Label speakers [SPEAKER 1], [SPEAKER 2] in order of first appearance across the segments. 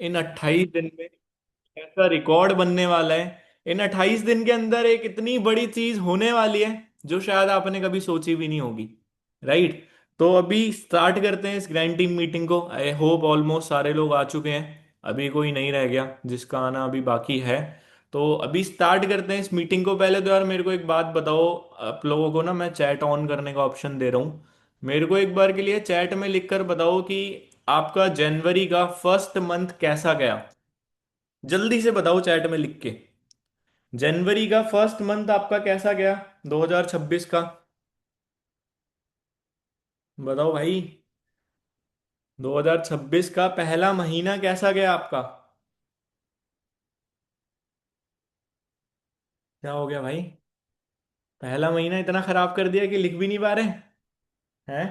[SPEAKER 1] इन 28 दिन में ऐसा रिकॉर्ड बनने वाला है। इन 28 दिन के अंदर एक इतनी बड़ी चीज होने वाली है जो शायद आपने कभी सोची भी नहीं होगी। राइट। तो अभी स्टार्ट करते हैं इस ग्रैंड टीम मीटिंग को। आई होप ऑलमोस्ट सारे लोग आ चुके हैं। अभी कोई नहीं रह गया जिसका आना अभी बाकी है। तो अभी स्टार्ट करते हैं इस मीटिंग को। पहले तो यार मेरे को एक बात बताओ। आप लोगों को ना मैं चैट ऑन करने का ऑप्शन दे रहा हूँ। मेरे को एक बार के लिए चैट में लिखकर बताओ कि आपका जनवरी का फर्स्ट मंथ कैसा गया। जल्दी से बताओ चैट में लिख के। जनवरी का फर्स्ट मंथ आपका कैसा गया 2026 का। बताओ भाई। 2026 का पहला महीना कैसा गया आपका। क्या हो गया भाई। पहला महीना इतना खराब कर दिया कि लिख भी नहीं पा रहे हैं।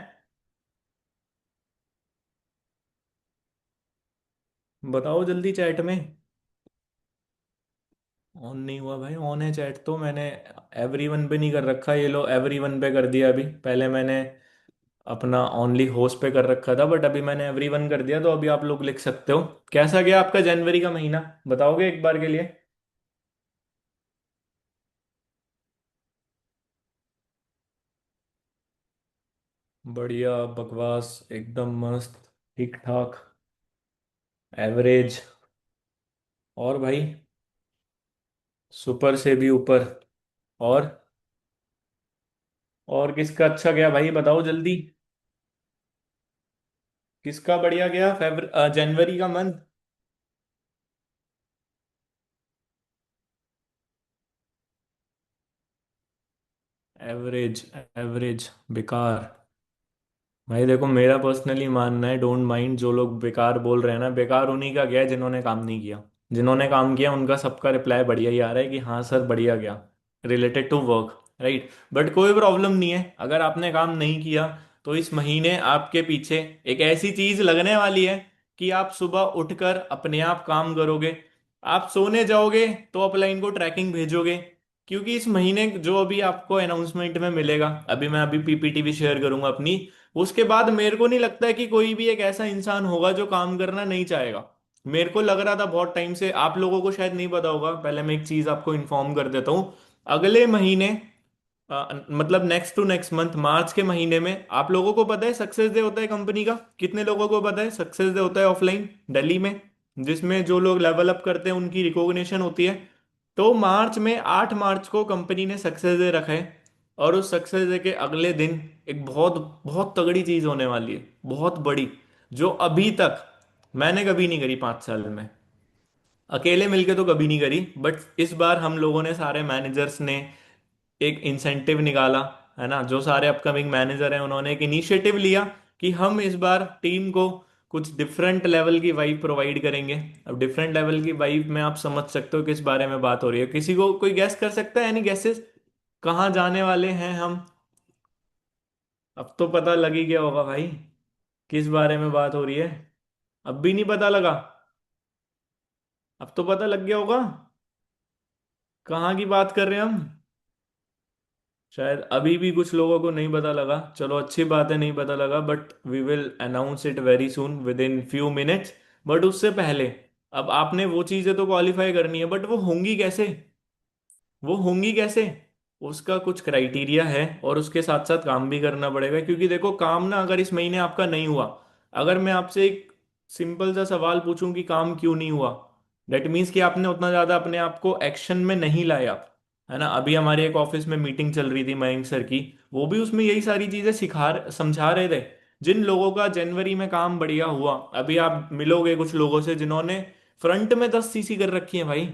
[SPEAKER 1] बताओ जल्दी चैट में। ऑन नहीं हुआ भाई। ऑन है चैट तो मैंने एवरीवन पे नहीं कर रखा। ये लो एवरीवन पे कर दिया। अभी पहले मैंने अपना ओनली होस्ट पे कर रखा था बट अभी मैंने एवरीवन कर दिया तो अभी आप लोग लिख सकते हो। कैसा गया आपका जनवरी का महीना। बताओगे एक बार के लिए। बढ़िया बकवास एकदम मस्त ठीक ठाक एवरेज। और भाई सुपर से भी ऊपर। और और किसका अच्छा गया भाई बताओ जल्दी। किसका बढ़िया गया जनवरी का मंथ। एवरेज एवरेज बेकार। भाई देखो मेरा पर्सनली मानना है डोंट माइंड जो लोग बेकार बोल रहे हैं ना बेकार उन्हीं का गया है जिन्होंने काम नहीं किया। जिन्होंने काम किया उनका सबका रिप्लाई बढ़िया ही आ रहा है कि हाँ सर बढ़िया गया related to work. Right. But कोई प्रॉब्लम नहीं है अगर आपने काम नहीं किया तो इस महीने आपके पीछे एक ऐसी चीज लगने वाली है कि आप सुबह उठकर अपने आप काम करोगे। आप सोने जाओगे तो अपलाइन को ट्रैकिंग भेजोगे। क्योंकि इस महीने जो अभी आपको अनाउंसमेंट में मिलेगा अभी मैं अभी पीपीटी भी शेयर करूंगा अपनी। उसके बाद मेरे को नहीं लगता है कि कोई भी एक ऐसा इंसान होगा जो काम करना नहीं चाहेगा। मेरे को लग रहा था बहुत टाइम से आप लोगों को शायद नहीं पता होगा। पहले मैं एक चीज आपको इन्फॉर्म कर देता हूँ। अगले महीने मतलब नेक्स्ट टू नेक्स्ट मंथ मार्च के महीने में आप लोगों को पता है सक्सेस डे होता है कंपनी का। कितने लोगों को पता है सक्सेस डे होता है ऑफलाइन दिल्ली में। जिसमें जो लोग लेवल अप करते हैं उनकी रिकॉग्निशन होती है। तो मार्च में 8 मार्च को कंपनी ने सक्सेस डे रखा है। और उस सक्सेस डे के अगले दिन एक बहुत बहुत तगड़ी चीज होने वाली है बहुत बड़ी। जो अभी तक मैंने कभी नहीं करी 5 साल में। अकेले मिलके तो कभी नहीं करी बट इस बार हम लोगों ने सारे मैनेजर्स ने एक इंसेंटिव निकाला। है ना जो सारे अपकमिंग मैनेजर हैं उन्होंने एक इनिशिएटिव लिया कि हम इस बार टीम को कुछ डिफरेंट लेवल की वाइब प्रोवाइड करेंगे। अब डिफरेंट लेवल की वाइब में आप समझ सकते हो किस बारे में बात हो रही है। किसी को कोई गैस कर सकता है एनी गैसेस कहाँ जाने वाले हैं हम। अब तो पता लग ही गया होगा भाई किस बारे में बात हो रही है। अब भी नहीं पता लगा। अब तो पता लग गया होगा कहाँ की बात कर रहे हैं हम। शायद अभी भी कुछ लोगों को नहीं पता लगा। चलो अच्छी बात है नहीं पता लगा but we will announce it very soon within few minutes. But उससे पहले अब आपने वो चीजें तो क्वालिफाई करनी है बट वो होंगी कैसे। वो होंगी कैसे। उसका कुछ क्राइटेरिया है और उसके साथ साथ काम भी करना पड़ेगा। क्योंकि देखो काम ना अगर इस महीने आपका नहीं हुआ अगर मैं आपसे एक सिंपल सा सवाल पूछूं कि काम क्यों नहीं हुआ डेट मीन्स कि आपने उतना ज्यादा अपने आप को एक्शन में नहीं लाया। है ना अभी हमारे एक ऑफिस में मीटिंग चल रही थी मयंक सर की। वो भी उसमें यही सारी चीजें सिखा समझा रहे थे। जिन लोगों का जनवरी में काम बढ़िया हुआ अभी आप मिलोगे कुछ लोगों से जिन्होंने फ्रंट में 10 सीसी कर रखी है भाई।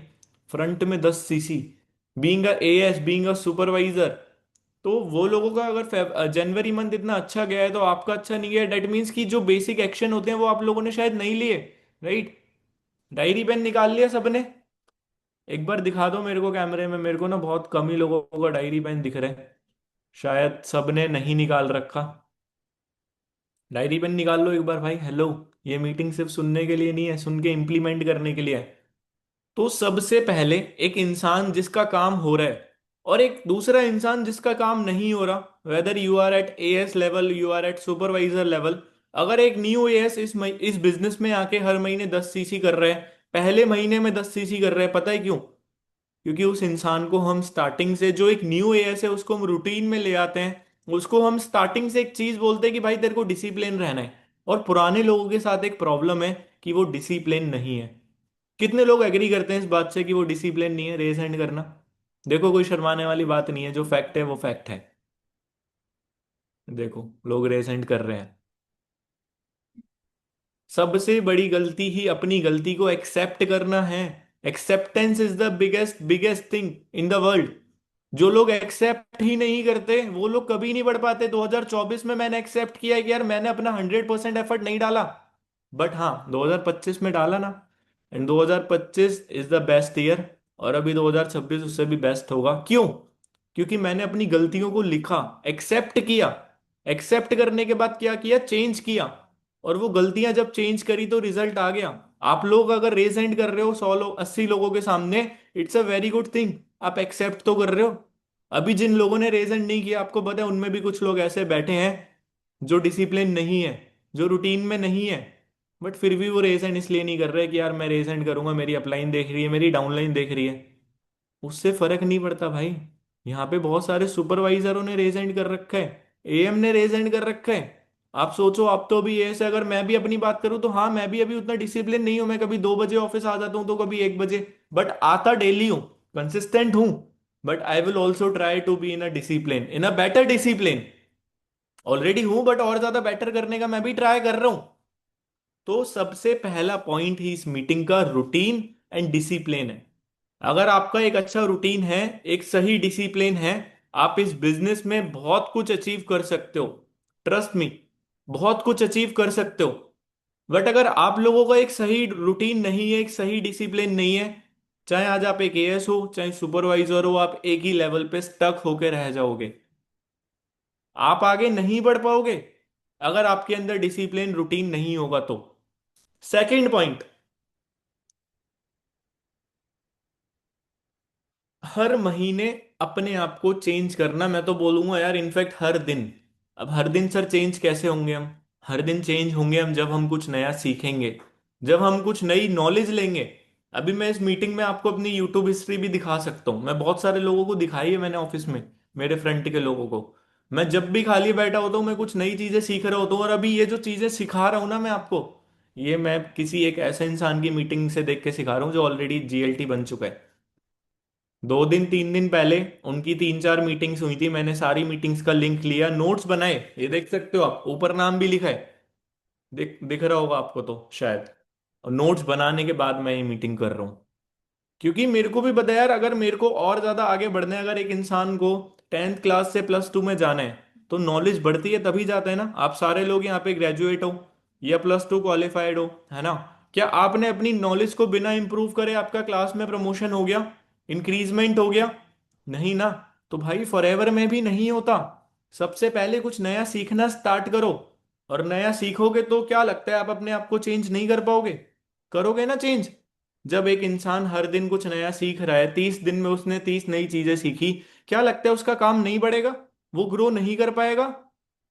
[SPEAKER 1] फ्रंट में 10 CC being a as being a supervisor. तो वो लोगों का अगर जनवरी मंथ इतना अच्छा गया है तो आपका अच्छा नहीं गया डेट मीन्स कि जो बेसिक एक्शन होते हैं वो आप लोगों ने शायद नहीं लिए। राइट। डायरी पेन निकाल लिया सबने। एक बार दिखा दो मेरे को कैमरे में। मेरे को ना बहुत कम ही लोगों का डायरी पेन दिख रहे हैं। शायद सबने नहीं निकाल रखा। डायरी पेन निकाल लो एक बार भाई। हेलो। ये मीटिंग सिर्फ सुनने के लिए नहीं है सुन के इम्प्लीमेंट करने के लिए है। तो सबसे पहले एक इंसान जिसका काम हो रहा है और एक दूसरा इंसान जिसका काम नहीं हो रहा whether you are at AS level you are at supervisor level. अगर एक न्यू एएस इस बिजनेस में आके हर महीने 10 सीसी कर रहे हैं, पहले महीने में 10 सीसी कर रहे हैं, पता है क्यों? क्योंकि उस इंसान को हम स्टार्टिंग से, जो एक न्यू एएस है उसको हम रूटीन में ले आते हैं, उसको हम स्टार्टिंग से एक चीज बोलते हैं कि भाई तेरे को डिसिप्लिन रहना है। और पुराने लोगों के साथ एक प्रॉब्लम है कि वो डिसिप्लिन नहीं है। कितने लोग एग्री करते हैं इस बात से कि वो डिसिप्लिन नहीं है रेज हैंड करना? देखो, कोई शर्माने वाली बात नहीं है, जो फैक्ट है वो फैक्ट है। देखो, लोग रेज हैंड कर रहे हैं। सबसे बड़ी गलती ही अपनी गलती को एक्सेप्ट करना है। Acceptance is the biggest biggest thing in the world. जो लोग एक्सेप्ट ही नहीं करते वो लोग कभी नहीं बढ़ पाते। 2024 में मैंने एक्सेप्ट किया है कि यार मैंने अपना 100% एफर्ट नहीं डाला, बट हाँ 2025 में डाला ना। And 2025 is the best year. और अभी 2026 उससे भी बेस्ट होगा। क्यों? क्योंकि मैंने अपनी गलतियों को लिखा, एक्सेप्ट किया। एक्सेप्ट करने के बाद क्या किया? चेंज किया। और वो गलतियां जब चेंज करी तो रिजल्ट आ गया। आप लोग अगर रेज एंड कर रहे हो 100 लोग 80 लोगों के सामने, it's a very good thing. आप एक्सेप्ट तो कर रहे हो। अभी जिन लोगों ने रेज एंड नहीं किया, आपको पता है उनमें भी कुछ लोग ऐसे बैठे हैं जो डिसिप्लिन नहीं है, जो रूटीन में नहीं है। बट फिर भी वो रेज एंड इसलिए नहीं कर रहे कि यार मैं रेज एंड करूंगा, मेरी अपलाइन देख रही है, मेरी डाउनलाइन देख रही है। उससे फर्क नहीं पड़ता भाई। यहाँ पे बहुत सारे सुपरवाइजरों ने रेज एंड कर रखा है, एएम ने रेज एंड कर रखा है। आप सोचो, आप तो अभी ये से अगर मैं भी अपनी बात करूं तो हाँ, मैं भी अभी उतना डिसिप्लिन नहीं हूं। मैं कभी 2 बजे ऑफिस आ जाता हूं तो कभी 1 बजे, बट आता डेली हूं, कंसिस्टेंट हूं। But I will also try to be in a discipline, in a better discipline. Already हूं बट और ज्यादा बेटर करने का मैं भी ट्राई कर रहा हूं। तो सबसे पहला पॉइंट ही इस मीटिंग का रूटीन एंड डिसिप्लिन है। अगर आपका एक अच्छा रूटीन है, एक सही डिसिप्लिन है, आप इस बिजनेस में बहुत कुछ अचीव कर सकते हो। ट्रस्ट मी, बहुत कुछ अचीव कर सकते हो। बट अगर आप लोगों का एक सही रूटीन नहीं है, एक सही डिसिप्लिन नहीं है, चाहे आज आप एक एएस हो चाहे सुपरवाइजर हो, आप एक ही लेवल पे स्टक होके रह जाओगे। आप आगे नहीं बढ़ पाओगे अगर आपके अंदर डिसिप्लिन रूटीन नहीं होगा तो। सेकंड पॉइंट, हर महीने अपने आप को चेंज करना। मैं तो बोलूंगा यार, इनफैक्ट हर दिन। अब हर दिन सर चेंज कैसे होंगे हम? हर दिन चेंज होंगे हम जब हम कुछ नया सीखेंगे, जब हम कुछ नई नॉलेज लेंगे। अभी मैं इस मीटिंग में आपको अपनी यूट्यूब हिस्ट्री भी दिखा सकता हूँ। मैं बहुत सारे लोगों को दिखाई है मैंने ऑफिस में, मेरे फ्रंट के लोगों को। मैं जब भी खाली बैठा होता हूँ मैं कुछ नई चीजें सीख रहा होता हूँ। और अभी ये जो चीजें सिखा रहा हूँ ना मैं आपको, ये मैं किसी एक ऐसे इंसान की मीटिंग से देख के सिखा रहा हूँ जो ऑलरेडी जीएलटी बन चुका है। 2 दिन 3 दिन पहले उनकी 3 4 मीटिंग्स हुई थी, मैंने सारी मीटिंग्स का लिंक लिया, नोट्स बनाए। ये देख सकते हो आप, ऊपर नाम भी लिखा है। दिख रहा होगा आपको तो शायद। और नोट्स बनाने के बाद मैं ये मीटिंग कर रहा हूँ। क्योंकि मेरे को भी पता है यार, अगर मेरे को और ज्यादा आगे बढ़ना है, अगर एक इंसान को 10th क्लास से +2 में जाना है, तो नॉलेज बढ़ती है तभी जाता है ना। आप सारे लोग यहाँ पे ग्रेजुएट हो या +2 क्वालिफाइड हो, है ना? क्या आपने अपनी नॉलेज को बिना इंप्रूव करे आपका क्लास में प्रमोशन हो गया, इंक्रीजमेंट हो गया? नहीं ना। तो भाई फॉरएवर में भी नहीं होता। सबसे पहले कुछ नया सीखना स्टार्ट करो। और नया सीखोगे तो क्या लगता है आप अपने आप को चेंज नहीं कर पाओगे? करोगे ना चेंज। जब एक इंसान हर दिन कुछ नया सीख रहा है, 30 दिन में उसने 30 नई चीजें सीखी, क्या लगता है उसका काम नहीं बढ़ेगा? वो ग्रो नहीं कर पाएगा?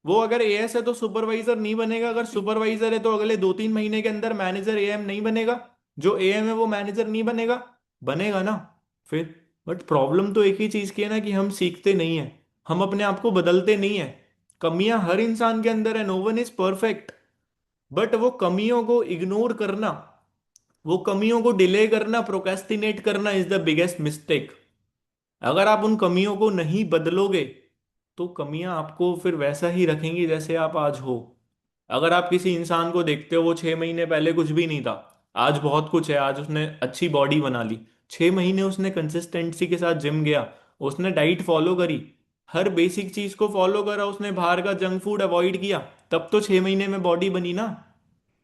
[SPEAKER 1] वो अगर एएस है तो सुपरवाइजर नहीं बनेगा, अगर सुपरवाइजर है तो अगले 2 3 महीने के अंदर मैनेजर एएम नहीं बनेगा, जो एएम है वो मैनेजर नहीं बनेगा? बनेगा ना फिर। बट प्रॉब्लम तो एक ही चीज की है ना, कि हम सीखते नहीं है, हम अपने आप को बदलते नहीं है। कमियां हर इंसान के अंदर है, no one is perfect. But वो कमियों को इग्नोर करना, वो कमियों को डिले करना, प्रोक्रेस्टिनेट करना इज द बिगेस्ट मिस्टेक। अगर आप उन कमियों को नहीं बदलोगे तो कमियां आपको फिर वैसा ही रखेंगी जैसे आप आज हो। अगर आप किसी इंसान को देखते हो, वो 6 महीने पहले कुछ भी नहीं था, आज बहुत कुछ है, आज उसने अच्छी बॉडी बना ली। 6 महीने उसने कंसिस्टेंसी के साथ जिम गया, उसने डाइट फॉलो करी, हर बेसिक चीज को फॉलो करा, उसने बाहर का जंक फूड अवॉइड किया, तब तो 6 महीने में बॉडी बनी ना।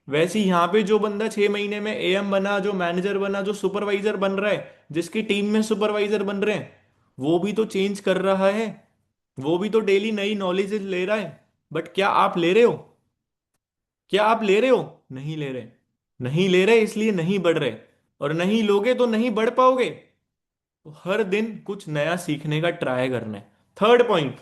[SPEAKER 1] वैसे ही यहाँ पे जो बंदा 6 महीने में एएम बना, जो मैनेजर बना, जो सुपरवाइजर बन रहा है, जिसकी टीम में सुपरवाइजर बन रहे हैं, वो भी तो चेंज कर रहा है। वो भी तो डेली नई नॉलेज ले रहा है। बट क्या आप ले रहे हो? क्या आप ले रहे हो? नहीं ले रहे। नहीं ले रहे इसलिए नहीं बढ़ रहे। और नहीं लोगे तो नहीं बढ़ पाओगे। तो हर दिन कुछ नया सीखने का ट्राई करना है। थर्ड पॉइंट,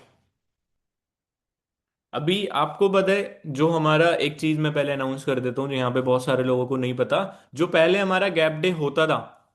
[SPEAKER 1] अभी आपको पता है जो हमारा, एक चीज मैं पहले अनाउंस कर देता हूँ जो यहाँ पे बहुत सारे लोगों को नहीं पता। जो पहले हमारा गैप डे होता था,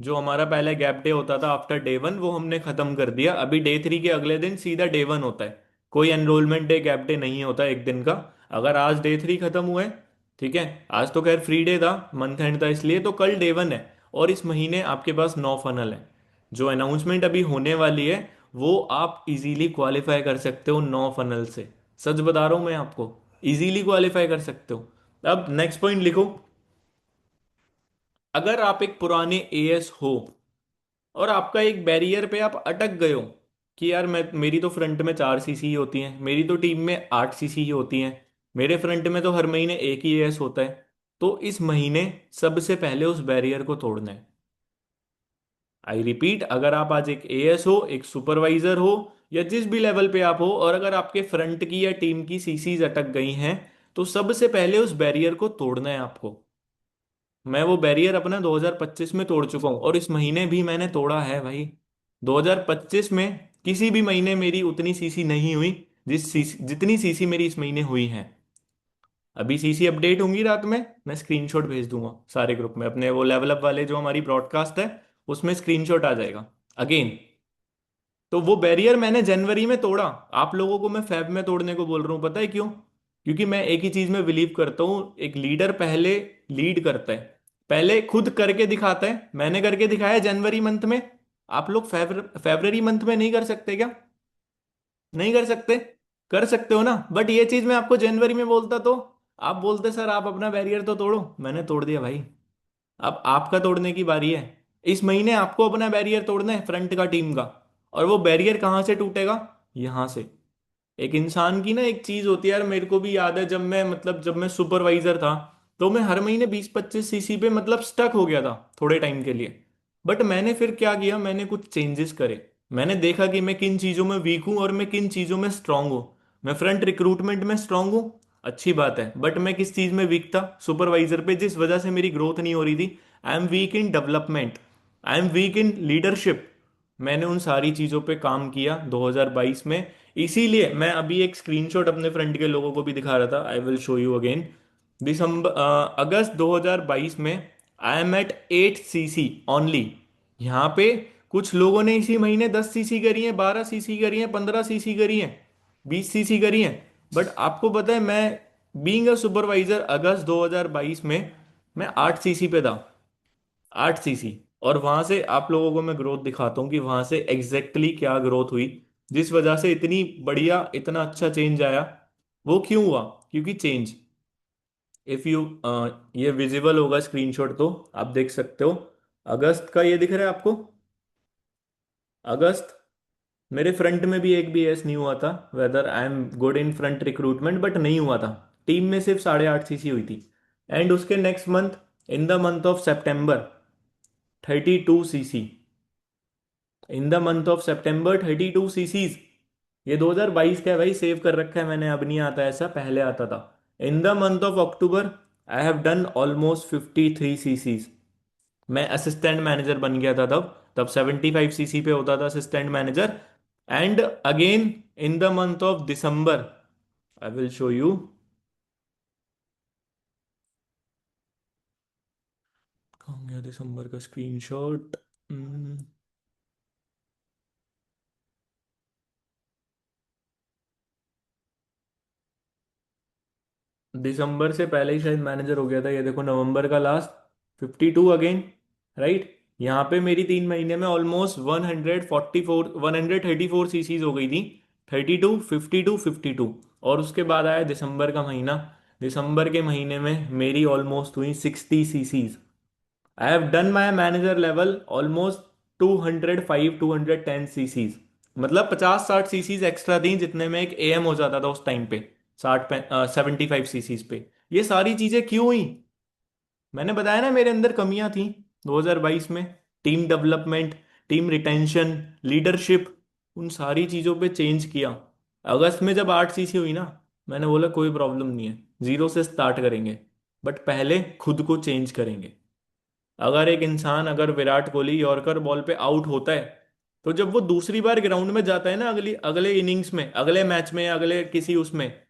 [SPEAKER 1] जो हमारा पहले गैप डे होता था आफ्टर डे वन, वो हमने खत्म कर दिया। अभी डे थ्री के अगले दिन सीधा डे वन होता है। कोई एनरोलमेंट डे गैप डे नहीं होता एक दिन का। अगर आज डे थ्री खत्म हुआ है, ठीक है, आज तो खैर फ्री डे था, मंथ एंड था इसलिए, तो कल डे वन है। और इस महीने आपके पास 9 फनल है। जो अनाउंसमेंट अभी होने वाली है, वो आप इजीली क्वालिफाई कर सकते हो 9 फनल से। सच बता रहा हूं मैं आपको, इजीली क्वालिफाई कर सकते हो। अब नेक्स्ट पॉइंट लिखो। अगर आप एक पुराने एएस हो और आपका एक बैरियर पे आप अटक गए हो कि यार मैं, मेरी तो फ्रंट में 4 सीसी ही होती हैं, मेरी तो टीम में 8 सीसी ही होती हैं, मेरे फ्रंट में तो हर महीने एक ही एएस होता है, तो इस महीने सबसे पहले उस बैरियर को तोड़ना है। आई रिपीट, अगर आप आज एक एएस हो, एक सुपरवाइजर हो, या जिस भी लेवल पे आप हो, और अगर आपके फ्रंट की या टीम की सीसीज अटक गई हैं, तो सबसे पहले उस बैरियर को तोड़ना है आपको। मैं वो बैरियर अपना 2025 में तोड़ चुका हूं, और इस महीने भी मैंने तोड़ा है भाई। 2025 में किसी भी महीने मेरी उतनी सीसी नहीं हुई जितनी सीसी मेरी इस महीने हुई है। अभी सीसी अपडेट होंगी रात में, मैं स्क्रीनशॉट भेज दूंगा सारे ग्रुप में अपने, वो लेवल अप वाले जो हमारी ब्रॉडकास्ट है उसमें स्क्रीनशॉट आ जाएगा। अगेन, तो वो बैरियर मैंने जनवरी में तोड़ा। आप लोगों को मैं फेब में तोड़ने को बोल रहा हूँ, पता है क्यों? क्योंकि मैं एक ही चीज में बिलीव करता हूँ, एक लीडर पहले लीड करता है, पहले खुद करके दिखाता है। मैंने करके दिखाया जनवरी मंथ में। आप लोग फेब्रवरी मंथ में नहीं कर सकते क्या? नहीं कर सकते? कर सकते हो ना, बट ये चीज मैं आपको जनवरी में बोलता तो आप बोलते सर आप अपना बैरियर तो तोड़ो। मैंने तोड़ दिया भाई। अब आपका तोड़ने की बारी है। इस महीने आपको अपना बैरियर तोड़ना है, फ्रंट का, टीम का। और वो बैरियर कहाँ से टूटेगा? यहां से। एक इंसान की ना एक चीज होती है यार, मेरे को भी याद है जब मैं, मतलब जब मैं सुपरवाइजर था, तो मैं हर महीने 20-25 सीसी पे मतलब स्टक हो गया था थोड़े टाइम के लिए। बट मैंने फिर क्या किया, मैंने कुछ चेंजेस करे। मैंने देखा कि मैं किन चीजों में वीक हूं और मैं किन चीजों में स्ट्रांग हूं। मैं फ्रंट रिक्रूटमेंट में स्ट्रांग हूं, अच्छी बात है, बट मैं किस चीज में वीक था? सुपरवाइजर पे, जिस वजह से मेरी ग्रोथ नहीं हो रही थी। I am weak in development, I am weak in leadership. मैंने उन सारी चीजों पे काम किया 2022 में। इसीलिए मैं अभी एक स्क्रीनशॉट अपने फ्रेंड के लोगों को भी दिखा रहा था, I will show you again. दिसंबर, अगस्त 2022 में I am at 8 CC only. यहाँ पे कुछ लोगों ने इसी महीने 10 सीसी करी है, 12 सीसी करी है, 15 सीसी करी है, 20 सीसी करी है। बट आपको पता है, मैं बीइंग अ सुपरवाइजर अगस्त 2022 में मैं 8 सीसी पे था। 8 सीसी। और वहां से आप लोगों को मैं ग्रोथ दिखाता हूँ कि वहां से एग्जैक्टली क्या ग्रोथ हुई, जिस वजह से इतनी बढ़िया, इतना अच्छा चेंज आया। वो क्यों हुआ? क्योंकि चेंज, इफ यू, ये विजिबल होगा स्क्रीनशॉट तो आप देख सकते हो। अगस्त का ये दिख रहा है आपको? अगस्त, मेरे फ्रंट में भी एक भी एस नहीं हुआ था, whether I am good in front recruitment, but नहीं हुआ था। टीम में सिर्फ 8.5 सीसी हुई थी। एंड उसके next month, in the month of September, 32 CC. In the month of September 32 chassis. ये 2022 का है भाई, सेव कर रखा है मैंने, अब नहीं आता ऐसा, पहले आता था। In the month of October I have done almost 53 chassis. मैं असिस्टेंट मैनेजर बन गया था तब। तब 75 सीसी पे होता था assistant manager. And again, in the month of December, I will show you. कहाँ गया दिसंबर का स्क्रीनशॉट? दिसंबर से पहले ही शायद मैनेजर हो गया था, ये देखो नवंबर का लास्ट, 52 अगेन। राइट, यहाँ पे मेरी 3 महीने में ऑलमोस्ट 134 हो गई थी। 32, 52, 52। और उसके बाद आया दिसंबर का महीना। दिसंबर के महीने में मेरी ऑलमोस्ट हुई 60 chassis. I have done my manager level almost 205, 210 chassis. मतलब 50-60 सीसीज एक्स्ट्रा थी, जितने में एक एएम हो जाता था उस टाइम पे। 75 सीसीज पे। ये सारी चीजें क्यों हुई? मैंने बताया ना मेरे अंदर कमियां थी 2022 में। Team development, team retention, leadership, उन सारी चीजों पे चेंज किया। अगस्त में जब 8 सीसी हुई ना, मैंने बोला कोई प्रॉब्लम नहीं है, जीरो से स्टार्ट करेंगे, बट पहले खुद को चेंज करेंगे। अगर एक इंसान, अगर विराट कोहली यॉर्कर बॉल पे आउट होता है, तो जब वो दूसरी बार ग्राउंड में जाता है ना, अगली अगले इनिंग्स में, अगले मैच में, अगले किसी उसमें,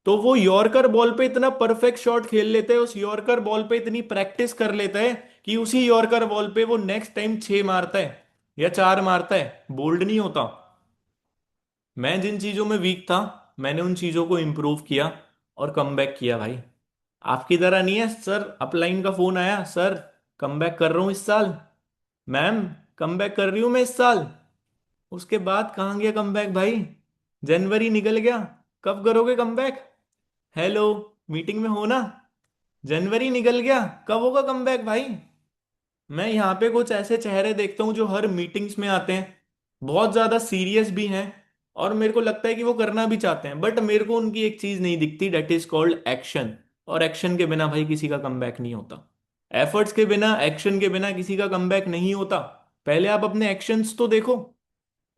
[SPEAKER 1] तो वो यॉर्कर बॉल पे इतना परफेक्ट शॉट खेल लेते हैं, उस यॉर्कर बॉल पे इतनी प्रैक्टिस कर लेता है कि उसी यॉर्कर बॉल पे वो नेक्स्ट टाइम 6 मारता है या 4 मारता है, बोल्ड नहीं होता। मैं जिन चीजों में वीक था, मैंने उन चीजों को इम्प्रूव किया और कमबैक किया भाई। आपकी तरह नहीं है सर, अपलाइन का फोन आया, सर कमबैक कर रहा हूं इस साल, मैम कमबैक कर रही हूं मैं इस साल। उसके बाद कहाँ गया कमबैक भाई? जनवरी निकल गया, कब करोगे कमबैक? हेलो, मीटिंग में हो ना? जनवरी निकल गया, कब होगा कमबैक भाई? मैं यहाँ पे कुछ ऐसे चेहरे देखता हूँ जो हर मीटिंग्स में आते हैं, बहुत ज्यादा सीरियस भी हैं, और मेरे को लगता है कि वो करना भी चाहते हैं, बट मेरे को उनकी एक चीज नहीं दिखती, डेट इज कॉल्ड एक्शन। और एक्शन के बिना भाई किसी का कमबैक नहीं होता। एफर्ट्स के बिना, एक्शन के बिना किसी का कमबैक नहीं होता। पहले आप अपने एक्शंस तो देखो।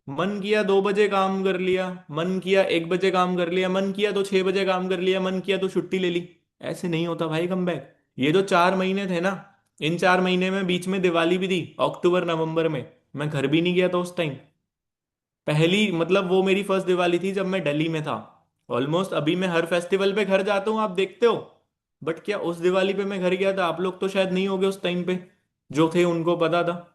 [SPEAKER 1] मन किया 2 बजे काम कर लिया, मन किया 1 बजे काम कर लिया, मन किया तो 6 बजे काम कर लिया, मन किया तो छुट्टी ले ली। ऐसे नहीं होता भाई कमबैक। ये जो 4 महीने थे ना, इन 4 महीने में बीच में दिवाली भी थी, अक्टूबर नवंबर में। मैं घर भी नहीं गया था उस टाइम। पहली मतलब वो मेरी फर्स्ट दिवाली थी जब मैं दिल्ली में था। ऑलमोस्ट अभी मैं हर फेस्टिवल पे घर जाता हूँ, आप देखते हो। बट क्या उस दिवाली पे मैं घर गया था? आप लोग तो शायद नहीं होगे उस टाइम पे, जो थे उनको पता था।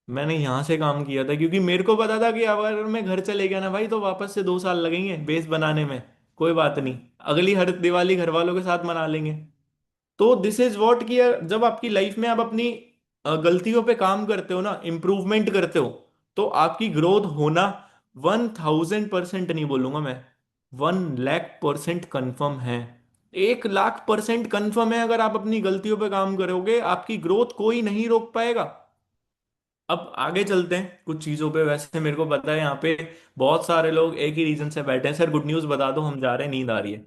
[SPEAKER 1] मैंने यहाँ से काम किया था क्योंकि मेरे को पता था कि अगर मैं घर चले गया ना भाई, तो वापस से 2 साल लगेंगे बेस बनाने में। कोई बात नहीं, अगली हर दिवाली घर वालों के साथ मना लेंगे। तो दिस इज वॉट कि जब आपकी लाइफ में आप अपनी गलतियों पे काम करते हो ना, इम्प्रूवमेंट करते हो, तो आपकी ग्रोथ होना 1000% नहीं बोलूंगा मैं, 1 लाख% कन्फर्म है। 1 लाख% कन्फर्म है, अगर आप अपनी गलतियों पे काम करोगे आपकी ग्रोथ कोई नहीं रोक पाएगा। अब आगे चलते हैं कुछ चीजों पे। वैसे मेरे को पता है यहाँ पे बहुत सारे लोग एक ही रीजन से बैठे हैं, सर गुड न्यूज बता दो, हम जा रहे हैं, नींद आ रही है।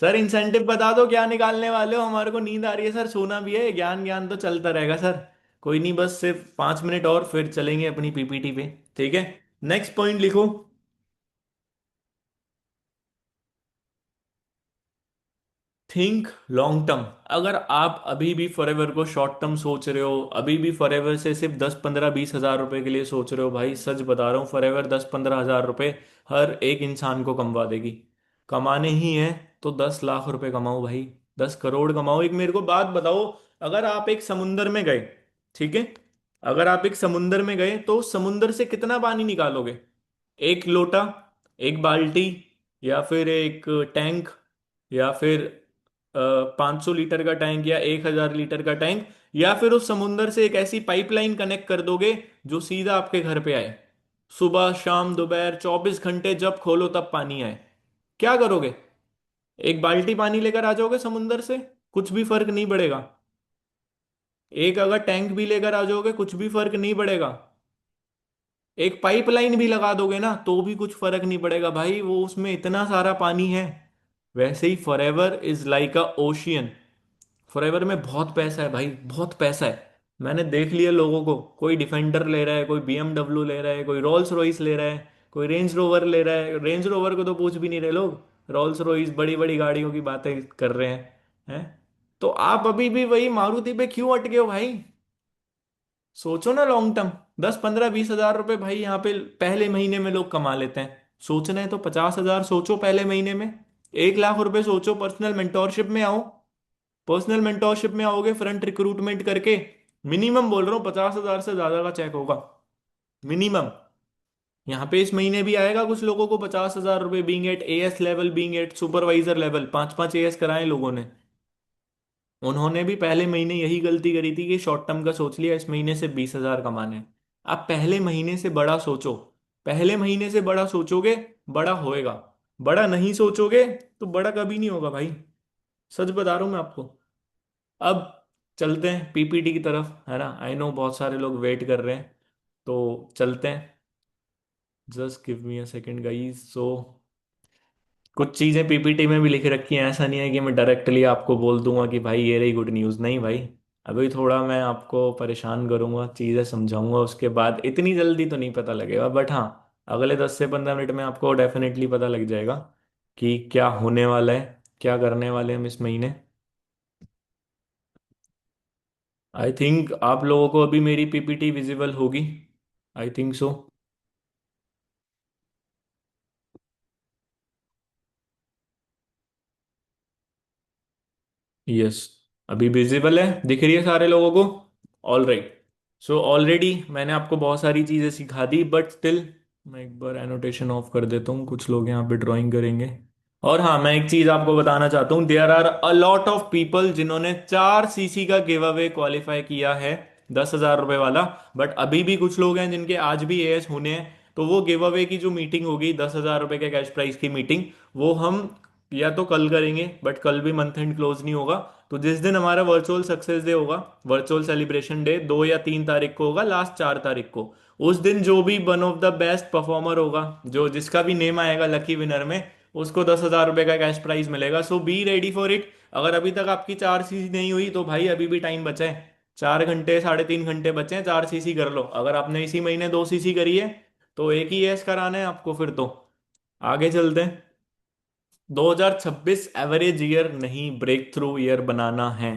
[SPEAKER 1] सर इंसेंटिव बता दो, क्या निकालने वाले हो? हमारे को नींद आ रही है सर, सोना भी है, ज्ञान ज्ञान तो चलता रहेगा सर। कोई नहीं, बस सिर्फ 5 मिनट और फिर चलेंगे अपनी पीपीटी पे। ठीक है, नेक्स्ट पॉइंट लिखो। Think long term. अगर आप अभी भी फॉरएवर को शॉर्ट टर्म सोच रहे हो, अभी भी फॉरएवर से सिर्फ 10 15 20 हजार रुपए के लिए सोच रहे हो, भाई सच बता रहा हूँ, फॉरएवर 10 15 हजार रुपए हर एक इंसान को कमवा देगी। कमाने ही है तो 10 लाख रुपए कमाओ भाई, 10 करोड़ कमाओ। एक मेरे को बात बताओ, अगर आप एक समुंदर में गए, ठीक है, अगर आप एक समुंदर में गए तो समुंदर से कितना पानी निकालोगे? एक लोटा, एक बाल्टी, या फिर एक टैंक, या फिर 500 लीटर का टैंक, या 1000 लीटर का टैंक, या फिर उस समुंदर से एक ऐसी पाइपलाइन कनेक्ट कर दोगे जो सीधा आपके घर पे आए, सुबह शाम दोपहर 24 घंटे जब खोलो तब पानी आए। क्या करोगे? एक बाल्टी पानी लेकर आ जाओगे समुंदर से, कुछ भी फर्क नहीं पड़ेगा। एक अगर टैंक भी लेकर आ जाओगे, कुछ भी फर्क नहीं पड़ेगा। एक पाइपलाइन भी लगा दोगे ना तो भी कुछ फर्क नहीं पड़ेगा भाई, वो उसमें इतना सारा पानी है। वैसे ही forever is like a ocean. Forever में बहुत पैसा है भाई, बहुत पैसा है। मैंने देख लिया लोगों को, कोई डिफेंडर ले रहा है, कोई बीएमडब्ल्यू ले रहा है, कोई रोल्स रॉइस ले रहा है, कोई रेंज रोवर ले रहा है। रेंज रोवर को तो पूछ भी नहीं रहे लोग, रोल्स रॉइस बड़ी बड़ी गाड़ियों की बातें कर रहे हैं। तो आप अभी भी वही मारुति पे क्यों अटके हो भाई? सोचो ना लॉन्ग टर्म। 10 15 20 हजार रुपए भाई यहाँ पे पहले महीने में लोग कमा लेते हैं। सोचना है तो 50 हजार सोचो पहले महीने में। 1 लाख रुपए सोचो, पर्सनल मेंटोरशिप में आओ। पर्सनल मेंटोरशिप में आओगे फ्रंट रिक्रूटमेंट करके, मिनिमम बोल रहा हूँ 50 हजार से ज्यादा का चेक होगा, मिनिमम। यहाँ पे इस महीने भी आएगा कुछ लोगों को 50 हजार रुपए, being at AS level, being at supervisor level, 5 5 as कराए लोगों ने। उन्होंने भी पहले महीने यही गलती करी थी कि शॉर्ट टर्म का सोच लिया, इस महीने से 20 हजार कमाने हैं। आप पहले महीने से बड़ा सोचो। पहले महीने से बड़ा सोचोगे, बड़ा होएगा। बड़ा नहीं सोचोगे तो बड़ा कभी नहीं होगा भाई। सच बता रहा हूं मैं आपको। अब चलते हैं पीपीटी की तरफ, है ना? आई नो बहुत सारे लोग वेट कर रहे हैं, तो चलते हैं। Just give me a second guys. So कुछ चीजें पीपीटी में भी लिख रखी हैं, ऐसा नहीं है कि मैं डायरेक्टली आपको बोल दूंगा कि भाई ये रही गुड न्यूज़, नहीं भाई। अभी थोड़ा मैं आपको परेशान करूंगा, चीजें समझाऊंगा, उसके बाद इतनी जल्दी तो नहीं पता लगेगा, बट हाँ, अगले 10 से 15 मिनट में आपको डेफिनेटली पता लग जाएगा कि क्या होने वाला है, क्या करने वाले हैं हम इस महीने। आई थिंक आप लोगों को अभी मेरी पीपीटी विजिबल होगी, आई थिंक सो। यस, अभी विजिबल है, दिख रही है सारे लोगों को। All right. सो ऑलरेडी मैंने आपको बहुत सारी चीज़ें सिखा दी, बट स्टिल मैं एक बार एनोटेशन ऑफ कर देता हूँ, कुछ लोग यहाँ पे ड्राइंग करेंगे। और हाँ, मैं एक चीज़ आपको बताना चाहता हूँ, there are a lot of people जिन्होंने 4 सीसी का गिव अवे क्वालिफाई किया है, 10,000 रुपए वाला। बट अभी भी कुछ लोग हैं जिनके आज भी एएस होने हैं। तो वो गिव अवे की जो मीटिंग होगी, 10,000 रुपए के कैश प्राइस की मीटिंग, वो हम या तो कल करेंगे, बट कल भी मंथ एंड क्लोज नहीं होगा। तो जिस दिन हमारा वर्चुअल सक्सेस डे होगा, वर्चुअल सेलिब्रेशन डे 2 या 3 तारीख को होगा, लास्ट 4 तारीख को, उस दिन जो भी one of the best performer होगा, जो जिसका भी नेम आएगा लकी विनर में, उसको 10,000 रुपए का कैश प्राइज मिलेगा। सो बी रेडी फॉर इट। अगर अभी तक आपकी 4 सीसी नहीं हुई तो भाई अभी भी टाइम बचा है, 4 घंटे 3.5 घंटे बचे हैं, 4 सीसी कर लो। अगर आपने इसी महीने 2 सीसी करी है तो एक ही एस कराना है आपको फिर तो। आगे चलते हैं। 2026 एवरेज ईयर नहीं, ब्रेक थ्रू ईयर बनाना है।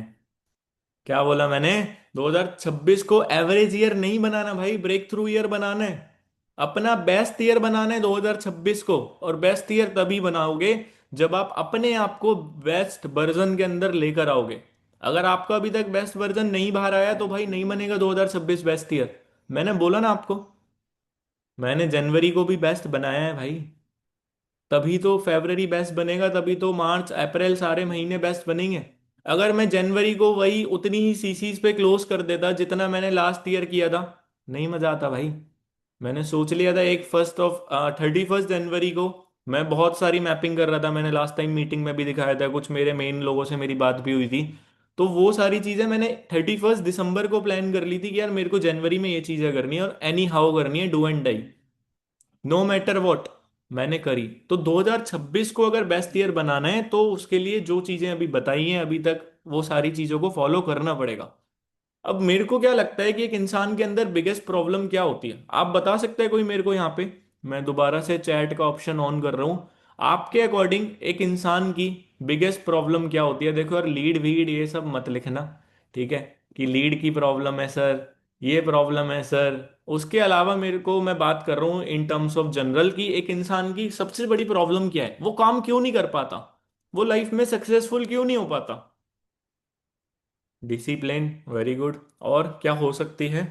[SPEAKER 1] क्या बोला मैंने? 2026 को एवरेज ईयर नहीं बनाना भाई, ब्रेक थ्रू ईयर बनाना है। अपना बेस्ट ईयर बनाना है 2026 को। और बेस्ट ईयर तभी बनाओगे जब आप अपने आप को बेस्ट वर्जन के अंदर लेकर आओगे। अगर आपका अभी तक बेस्ट वर्जन नहीं बाहर आया तो भाई नहीं बनेगा 2026 बेस्ट ईयर। मैंने बोला ना आपको, मैंने जनवरी को भी बेस्ट बनाया है भाई। तभी तो फरवरी बेस्ट बनेगा, तभी तो मार्च अप्रैल सारे महीने बेस्ट बनेंगे। अगर मैं जनवरी को वही उतनी ही सीसीज पे क्लोज कर देता जितना मैंने लास्ट ईयर किया था, नहीं मजा आता भाई। मैंने सोच लिया था एक 31 जनवरी को, मैं बहुत सारी मैपिंग कर रहा था, मैंने लास्ट टाइम मीटिंग में भी दिखाया था, कुछ मेरे मेन लोगों से मेरी बात भी हुई थी। तो वो सारी चीजें मैंने 31 दिसंबर को प्लान कर ली थी कि यार मेरे को जनवरी में ये चीजें करनी है और एनी हाउ करनी है, do and die, no matter what. मैंने करी। तो 2026 को अगर बेस्ट ईयर बनाना है तो उसके लिए जो चीजें अभी बताई हैं अभी तक, वो सारी चीजों को फॉलो करना पड़ेगा। अब मेरे को क्या लगता है कि एक इंसान के अंदर बिगेस्ट प्रॉब्लम क्या होती है, आप बता सकते हैं कोई मेरे को यहाँ पे? मैं दोबारा से चैट का ऑप्शन ऑन कर रहा हूँ। आपके अकॉर्डिंग एक इंसान की बिगेस्ट प्रॉब्लम क्या होती है? देखो यार, लीड वीड ये सब मत लिखना, ठीक है, कि लीड की प्रॉब्लम है सर, ये प्रॉब्लम है सर। उसके अलावा मेरे को, मैं बात कर रहा हूँ इन टर्म्स ऑफ जनरल, की एक इंसान की सबसे बड़ी प्रॉब्लम क्या है, वो काम क्यों नहीं कर पाता, वो लाइफ में सक्सेसफुल क्यों नहीं हो पाता? Discipline, very good. और क्या हो सकती है?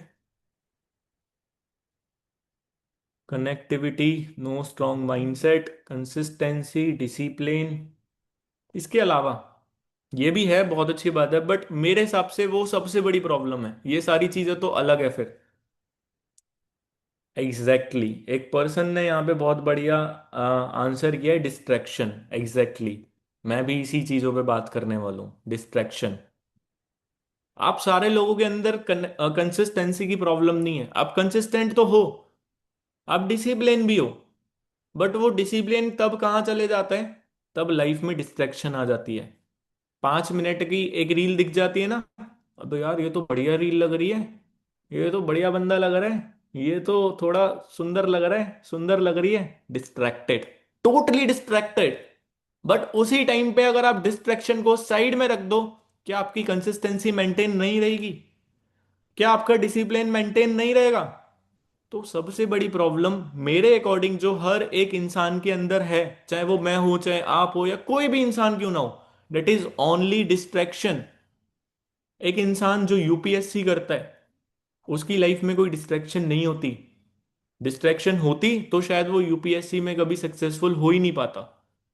[SPEAKER 1] Connectivity, no strong mindset, consistency, discipline. इसके अलावा ये भी है, बहुत अच्छी बात है, बट मेरे हिसाब से वो सबसे बड़ी प्रॉब्लम है, ये सारी चीजें तो अलग है फिर। Exactly exactly। एक पर्सन ने यहाँ पे बहुत बढ़िया आंसर किया है, डिस्ट्रैक्शन। Exactly exactly। मैं भी इसी चीजों पे बात करने वाला हूँ, डिस्ट्रैक्शन। आप सारे लोगों के अंदर कंसिस्टेंसी की प्रॉब्लम नहीं है, आप कंसिस्टेंट तो हो, आप डिसिप्लिन भी हो, बट वो डिसिप्लिन तब कहाँ चले जाता है, तब लाइफ में डिस्ट्रैक्शन आ जाती है। 5 मिनट की एक रील दिख जाती है ना, अब तो यार ये तो बढ़िया रील लग रही है, ये तो बढ़िया बंदा लग रहा है, ये तो थोड़ा सुंदर लग रहा है, सुंदर लग रही है, डिस्ट्रैक्टेड, टोटली डिस्ट्रैक्टेड। बट उसी टाइम पे अगर आप डिस्ट्रैक्शन को साइड में रख दो, क्या आपकी कंसिस्टेंसी मेंटेन नहीं रहेगी? क्या आपका डिसिप्लिन मेंटेन नहीं रहेगा? तो सबसे बड़ी प्रॉब्लम मेरे अकॉर्डिंग जो हर एक इंसान के अंदर है, चाहे वो मैं हूं, चाहे आप हो, या कोई भी इंसान क्यों ना हो, दैट इज ओनली डिस्ट्रैक्शन। एक इंसान जो यूपीएससी करता है, उसकी लाइफ में कोई डिस्ट्रैक्शन नहीं होती। डिस्ट्रैक्शन होती तो शायद वो यूपीएससी में कभी सक्सेसफुल हो ही नहीं पाता,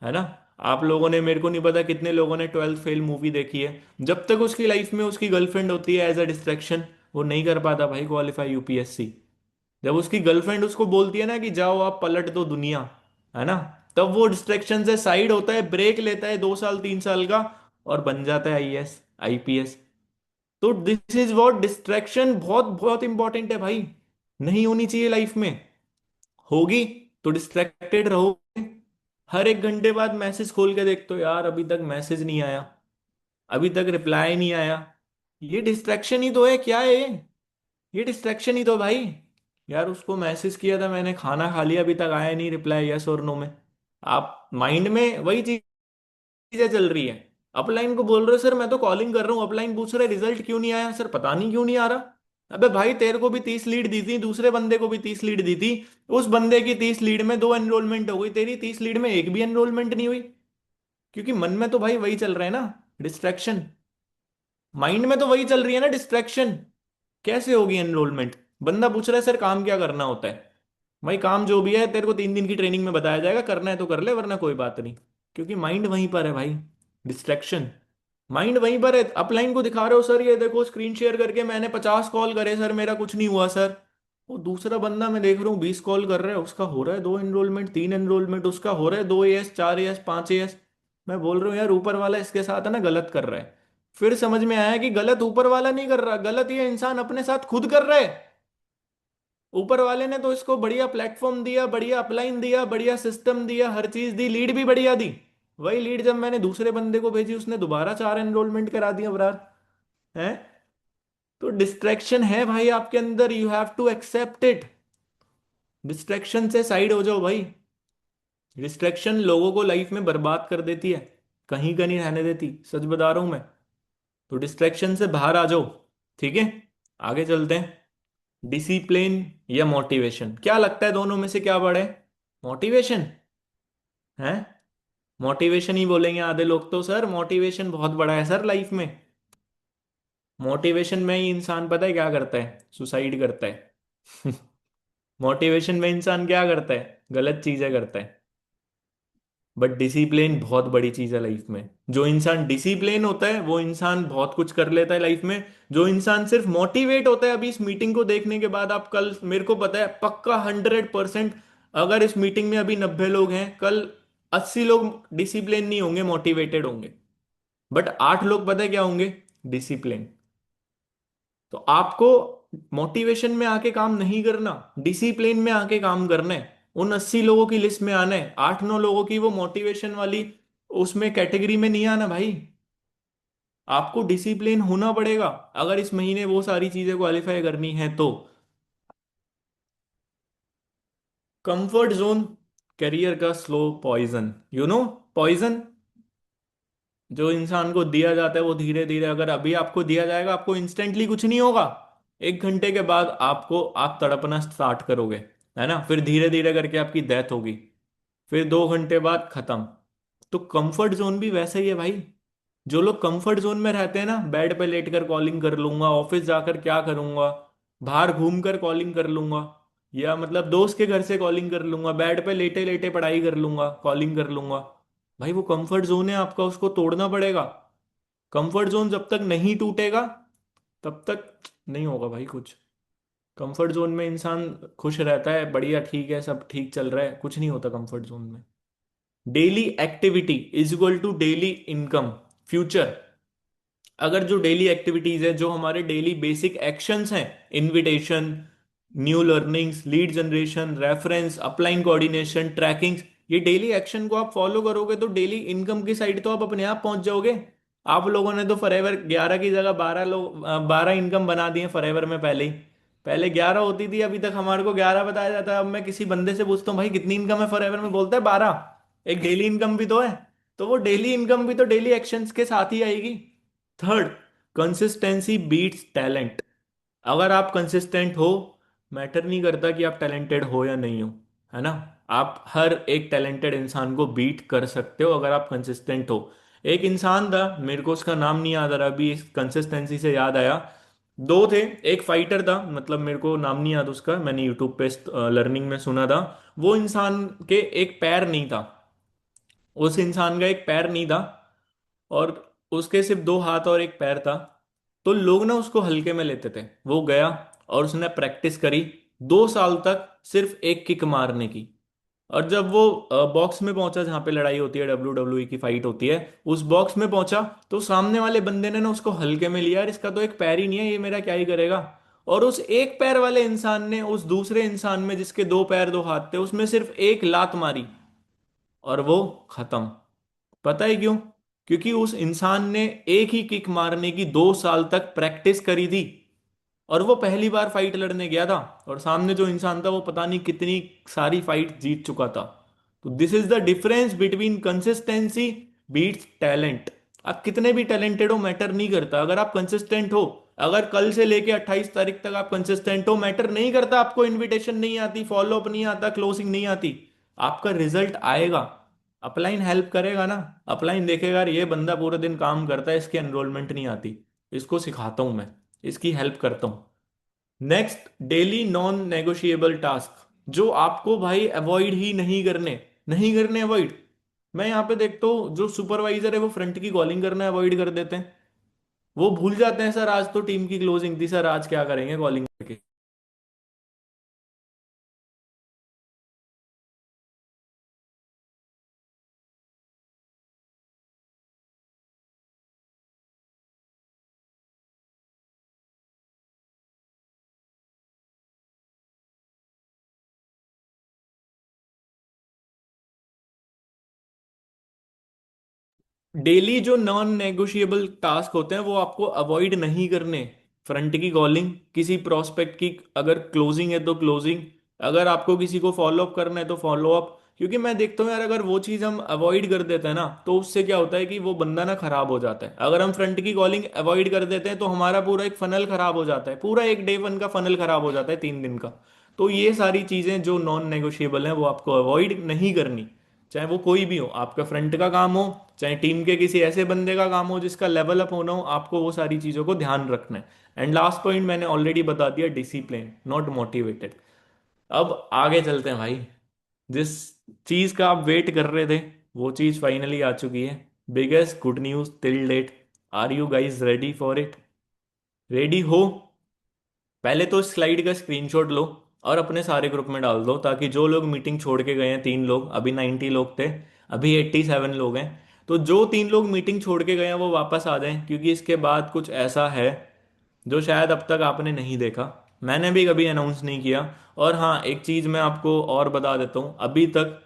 [SPEAKER 1] है ना? आप लोगों ने, मेरे को नहीं पता कितने लोगों ने 12th फेल मूवी देखी है, जब तक उसकी लाइफ में उसकी गर्लफ्रेंड होती है एज अ डिस्ट्रैक्शन, वो नहीं कर पाता भाई क्वालिफाई यूपीएससी। जब उसकी गर्लफ्रेंड उसको बोलती है ना कि जाओ आप पलट दो दुनिया, है ना, तब वो डिस्ट्रैक्शन से साइड होता है, ब्रेक लेता है 2 साल 3 साल का, और बन जाता है आईएएस आईपीएस। तो दिस इज व्हाट, डिस्ट्रैक्शन बहुत बहुत इंपॉर्टेंट है भाई, नहीं होनी चाहिए लाइफ में। होगी तो डिस्ट्रैक्टेड रहोगे। हर 1 घंटे बाद मैसेज खोल के देखते हो, यार अभी तक मैसेज नहीं आया, अभी तक रिप्लाई नहीं आया, ये डिस्ट्रैक्शन ही तो है, क्या है ये डिस्ट्रैक्शन ही तो भाई। यार उसको मैसेज किया था मैंने, खाना खा लिया, अभी तक आया नहीं रिप्लाई, यस और नो में। आप माइंड में वही चीजें चल रही है। अपलाइन को बोल रहे हो सर मैं तो कॉलिंग कर रहा हूँ, अपलाइन पूछ रहे रिजल्ट क्यों नहीं आया, सर पता नहीं क्यों नहीं आ रहा। अबे भाई तेरे को भी 30 लीड दी थी, दूसरे बंदे को भी 30 लीड दी थी, उस बंदे की 30 लीड में 2 एनरोलमेंट हो गई, तेरी 30 लीड में एक भी एनरोलमेंट नहीं हुई। क्योंकि मन में तो भाई वही चल रहा है ना, डिस्ट्रैक्शन। माइंड में तो वही चल रही है ना, डिस्ट्रैक्शन। कैसे होगी एनरोलमेंट? बंदा पूछ रहा है सर काम क्या करना होता है। भाई काम जो भी है तेरे को 3 दिन की ट्रेनिंग में बताया जाएगा, करना है तो कर ले वरना कोई बात नहीं। क्योंकि माइंड वहीं पर है भाई। डिस्ट्रैक्शन। माइंड वहीं पर है। अपलाइन को दिखा रहे हो सर ये देखो स्क्रीन शेयर करके मैंने 50 कॉल करे सर मेरा कुछ नहीं हुआ सर। वो दूसरा बंदा मैं देख रहा हूँ 20 कॉल कर रहा है, उसका हो रहा है 2 एनरोलमेंट 3 एनरोलमेंट, उसका हो रहा है 2 एएस 4 एएस 5 एएस। मैं बोल रहा हूँ यार ऊपर वाला इसके साथ है ना गलत कर रहा है। फिर समझ में आया कि गलत ऊपर वाला नहीं कर रहा, गलत ये इंसान अपने साथ खुद कर रहा है। ऊपर वाले ने तो इसको बढ़िया प्लेटफॉर्म दिया, बढ़िया अपलाइन दिया, बढ़िया सिस्टम दिया, हर चीज दी, लीड भी बढ़िया दी। वही लीड जब मैंने दूसरे बंदे को भेजी उसने दोबारा 4 एनरोलमेंट करा दिया बरार। है। तो डिस्ट्रैक्शन है भाई आपके अंदर, you have to accept it. Distraction से साइड हो जाओ भाई। डिस्ट्रैक्शन लोगों को लाइफ में बर्बाद कर देती है, कहीं का नहीं रहने देती, सच बता रहा हूं मैं। तो डिस्ट्रैक्शन से बाहर आ जाओ। ठीक है। आगे चलते हैं। डिसिप्लिन या मोटिवेशन, क्या लगता है दोनों में से क्या बड़ा है? मोटिवेशन है। मोटिवेशन ही बोलेंगे आधे लोग तो, सर मोटिवेशन बहुत बड़ा है सर लाइफ में। मोटिवेशन में ही इंसान पता है क्या करता है? सुसाइड करता है। मोटिवेशन में इंसान क्या करता है? गलत चीजें करता है। बट डिसिप्लिन बहुत बड़ी चीज है लाइफ में। जो इंसान डिसिप्लिन होता है वो इंसान बहुत कुछ कर लेता है लाइफ में। जो इंसान सिर्फ मोटिवेट होता है, अभी इस मीटिंग को देखने के बाद आप कल मेरे को पता है पक्का 100%, अगर इस मीटिंग में अभी 90 लोग हैं, कल 80 लोग डिसिप्लिन नहीं होंगे, मोटिवेटेड होंगे। बट 8 लोग पता है क्या होंगे? डिसिप्लिन। तो आपको मोटिवेशन में आके काम नहीं करना, डिसिप्लिन में आके काम करना है। उन 80 लोगों की लिस्ट में आना है, 8-9 लोगों की वो मोटिवेशन वाली उसमें कैटेगरी में नहीं आना भाई। आपको डिसिप्लिन होना पड़ेगा अगर इस महीने वो सारी चीजें क्वालिफाई करनी है तो। कंफर्ट जोन करियर का slow poison, you know, poison. जो इंसान को दिया जाता है वो धीरे धीरे, अगर अभी आपको दिया जाएगा आपको इंस्टेंटली कुछ नहीं होगा। 1 घंटे के बाद आप तड़पना स्टार्ट करोगे, है ना, फिर धीरे धीरे करके आपकी डेथ होगी, फिर 2 घंटे बाद खत्म। तो कंफर्ट जोन भी वैसा ही है भाई। जो लोग कंफर्ट जोन में रहते हैं ना, बेड पे लेट कर कॉलिंग कर लूंगा, ऑफिस जाकर क्या करूंगा, बाहर घूम कर कॉलिंग कर लूंगा, या मतलब दोस्त के घर से कॉलिंग कर लूंगा, बेड पे लेटे लेटे पढ़ाई कर लूंगा, कॉलिंग कर लूंगा। भाई वो कंफर्ट जोन है आपका, उसको तोड़ना पड़ेगा। कंफर्ट जोन जब तक नहीं टूटेगा तब तक नहीं होगा भाई कुछ। कंफर्ट जोन में इंसान खुश रहता है, बढ़िया ठीक है सब ठीक चल रहा है, कुछ नहीं होता कंफर्ट जोन में। Daily activity is equal to daily income. Future. अगर जो डेली एक्टिविटीज है, जो हमारे डेली बेसिक एक्शंस हैं, invitation, new learnings, lead generation, reference, upline coordination, tracking, ये डेली एक्शन को आप फॉलो करोगे तो डेली इनकम की साइड तो आप अपने आप पहुंच जाओगे। आप लोगों ने तो फॉरएवर 11 की जगह 12 इनकम बना दी है फॉरएवर में पहले ही। पहले 11 होती थी, अभी तक हमारे को 11 बताया जाता है। अब मैं किसी बंदे से पूछता हूँ भाई कितनी इनकम है फॉरएवर में, बोलता है 12। एक डेली इनकम भी तो है। तो वो डेली इनकम भी तो डेली एक्शंस के साथ ही आएगी। Third, consistency beats talent. अगर आप कंसिस्टेंट हो, मैटर नहीं करता कि आप टैलेंटेड हो या नहीं हो, है ना, आप हर एक टैलेंटेड इंसान को बीट कर सकते हो अगर आप कंसिस्टेंट हो। एक इंसान था, मेरे को उसका नाम नहीं याद आ रहा अभी, इस कंसिस्टेंसी से याद आया। दो थे। एक फाइटर था, मतलब मेरे को नाम नहीं याद उसका, मैंने यूट्यूब पे लर्निंग में सुना था। वो इंसान के एक पैर नहीं था, उस इंसान का एक पैर नहीं था, और उसके सिर्फ 2 हाथ और एक पैर था। तो लोग ना उसको हल्के में लेते थे। वो गया और उसने प्रैक्टिस करी 2 साल तक सिर्फ एक किक मारने की। और जब वो बॉक्स में पहुंचा जहां पे लड़ाई होती है, WWE की फाइट होती है, उस बॉक्स में पहुंचा तो सामने वाले बंदे ने ना उसको हल्के में लिया, यार इसका तो एक पैर ही नहीं है, ये मेरा क्या ही करेगा। और उस एक पैर वाले इंसान ने उस दूसरे इंसान में जिसके 2 पैर 2 हाथ थे उसमें सिर्फ एक लात मारी और वो खत्म। पता है क्यों? क्योंकि उस इंसान ने एक ही किक मारने की 2 साल तक प्रैक्टिस करी थी। और वो पहली बार फाइट लड़ने गया था, और सामने जो इंसान था वो पता नहीं कितनी सारी फाइट जीत चुका था। तो this is the difference between consistency beats talent. आप कितने भी टैलेंटेड हो मैटर नहीं करता, अगर आप कंसिस्टेंट हो। अगर कल से लेके 28 तारीख तक आप कंसिस्टेंट हो, मैटर नहीं करता आपको इनविटेशन नहीं आती, फॉलो अप नहीं आता, क्लोजिंग नहीं आती, आपका रिजल्ट आएगा। अपलाइन हेल्प करेगा ना। अपलाइन देखेगा यार ये बंदा पूरे दिन काम करता है, इसकी एनरोलमेंट नहीं आती, इसको सिखाता हूं मैं, इसकी हेल्प करता हूँ। Next, daily non negotiable task, जो आपको भाई अवॉइड ही नहीं करने, नहीं करने अवॉइड। मैं यहाँ पे देखता हूँ जो सुपरवाइजर है वो फ्रंट की कॉलिंग करना अवॉइड कर देते हैं। वो भूल जाते हैं सर आज तो टीम की क्लोजिंग थी, सर आज क्या करेंगे कॉलिंग करके। डेली जो नॉन नेगोशिएबल टास्क होते हैं वो आपको अवॉइड नहीं करने। फ्रंट की कॉलिंग, किसी प्रोस्पेक्ट की अगर क्लोजिंग है तो क्लोजिंग, अगर आपको किसी को फॉलो अप करना है तो फॉलो अप। क्योंकि मैं देखता हूँ यार अगर वो चीज़ हम अवॉइड कर देते हैं ना तो उससे क्या होता है कि वो बंदा ना खराब हो जाता है। अगर हम फ्रंट की कॉलिंग अवॉइड कर देते हैं तो हमारा पूरा एक फनल खराब हो जाता है, पूरा एक डे वन का फनल खराब हो जाता है 3 दिन का। तो ये सारी चीज़ें जो नॉन नेगोशिएबल हैं वो आपको अवॉइड नहीं करनी। चाहे वो कोई भी हो, आपका फ्रंट का काम हो, चाहे टीम के किसी ऐसे बंदे का काम हो जिसका लेवल अप होना हो, आपको वो सारी चीजों को ध्यान रखना है। एंड लास्ट पॉइंट मैंने ऑलरेडी बता दिया, डिसिप्लिन नॉट मोटिवेटेड। अब आगे चलते हैं भाई। जिस चीज का आप वेट कर रहे थे वो चीज फाइनली आ चुकी है। Biggest good news till date. Are you guys ready for it? Ready हो? पहले तो स्लाइड का स्क्रीनशॉट लो और अपने सारे ग्रुप में डाल दो, ताकि जो लोग मीटिंग छोड़ के गए हैं, 3 लोग, अभी 90 लोग थे, अभी 87 लोग हैं। तो जो 3 लोग मीटिंग छोड़ के गए हैं वो वापस आ जाएं, क्योंकि इसके बाद कुछ ऐसा है जो शायद अब तक आपने नहीं देखा, मैंने भी कभी अनाउंस नहीं किया। और हाँ, एक चीज़ मैं आपको और बता देता हूँ। अभी तक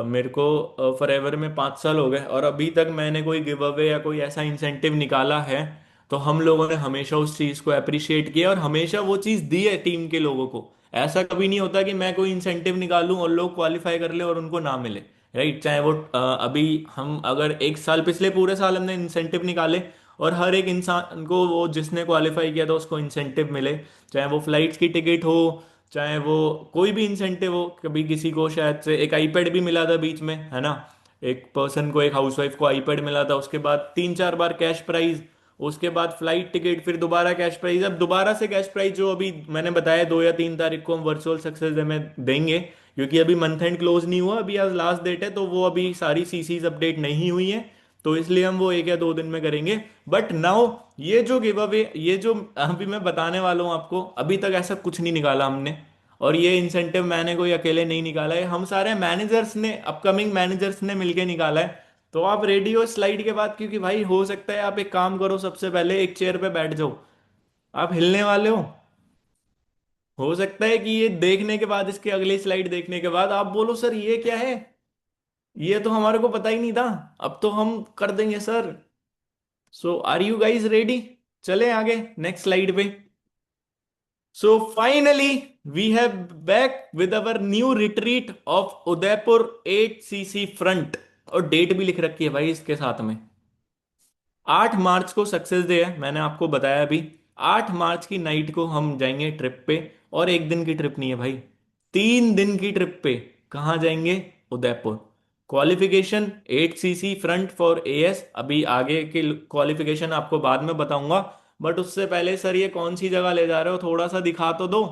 [SPEAKER 1] मेरे को फॉरएवर में 5 साल हो गए और अभी तक मैंने कोई गिव अवे या कोई ऐसा इंसेंटिव निकाला है तो हम लोगों ने हमेशा उस चीज़ को अप्रिशिएट किया और हमेशा वो चीज़ दी है टीम के लोगों को। ऐसा कभी नहीं होता कि मैं कोई इंसेंटिव निकालूं और लोग क्वालिफाई कर ले और उनको ना मिले। राइट? चाहे वो अभी हम अगर 1 साल, पिछले पूरे साल हमने इंसेंटिव निकाले और हर एक इंसान को वो जिसने क्वालिफाई किया था उसको इंसेंटिव मिले। चाहे वो फ्लाइट्स की टिकट हो, चाहे वो कोई भी इंसेंटिव हो। कभी किसी को शायद से एक आईपैड भी मिला था बीच में, है ना? एक पर्सन को, एक हाउसवाइफ को आईपैड मिला था, उसके बाद 3-4 बार कैश प्राइज, उसके बाद फ्लाइट टिकट, फिर दोबारा कैश प्राइज, अब दोबारा से कैश प्राइज जो अभी मैंने बताया 2 या 3 तारीख को हम वर्चुअल सक्सेस डे में देंगे। क्योंकि अभी मंथ एंड क्लोज नहीं हुआ, अभी आज लास्ट डेट है, तो वो अभी सारी सीसीज अपडेट नहीं हुई है, तो इसलिए हम वो 1 या 2 दिन में करेंगे। बट नाउ ये जो गिव अवे, ये जो अभी मैं बताने वाला हूँ आपको, अभी तक ऐसा कुछ नहीं निकाला हमने। और ये इंसेंटिव मैंने कोई अकेले नहीं निकाला है, हम सारे मैनेजर्स ने, अपकमिंग मैनेजर्स ने मिलके निकाला है। तो आप रेडी हो स्लाइड के बाद? क्योंकि भाई हो सकता है आप एक काम करो, सबसे पहले एक चेयर पे बैठ जाओ। आप हिलने वाले हो सकता है कि ये देखने के बाद, इसके अगली स्लाइड देखने के बाद आप बोलो सर ये क्या है, ये तो हमारे को पता ही नहीं था, अब तो हम कर देंगे sir. So are you guys ready? चले आगे नेक्स्ट स्लाइड पे। So finally we have back with our new retreat of Udaipur 8 CC front. और डेट भी लिख रखी है भाई इसके साथ में। 8 मार्च को सक्सेस डे है, मैंने आपको बताया अभी। 8 मार्च की नाइट को हम जाएंगे ट्रिप पे। और 1 दिन की ट्रिप नहीं है भाई, 3 दिन की ट्रिप पे। कहाँ जाएंगे? Udaipur. Qualification 8 CC front for as. अभी आगे की क्वालिफिकेशन आपको बाद में बताऊंगा। बट उससे पहले सर ये कौन सी जगह ले जा रहे हो, थोड़ा सा दिखा तो दो।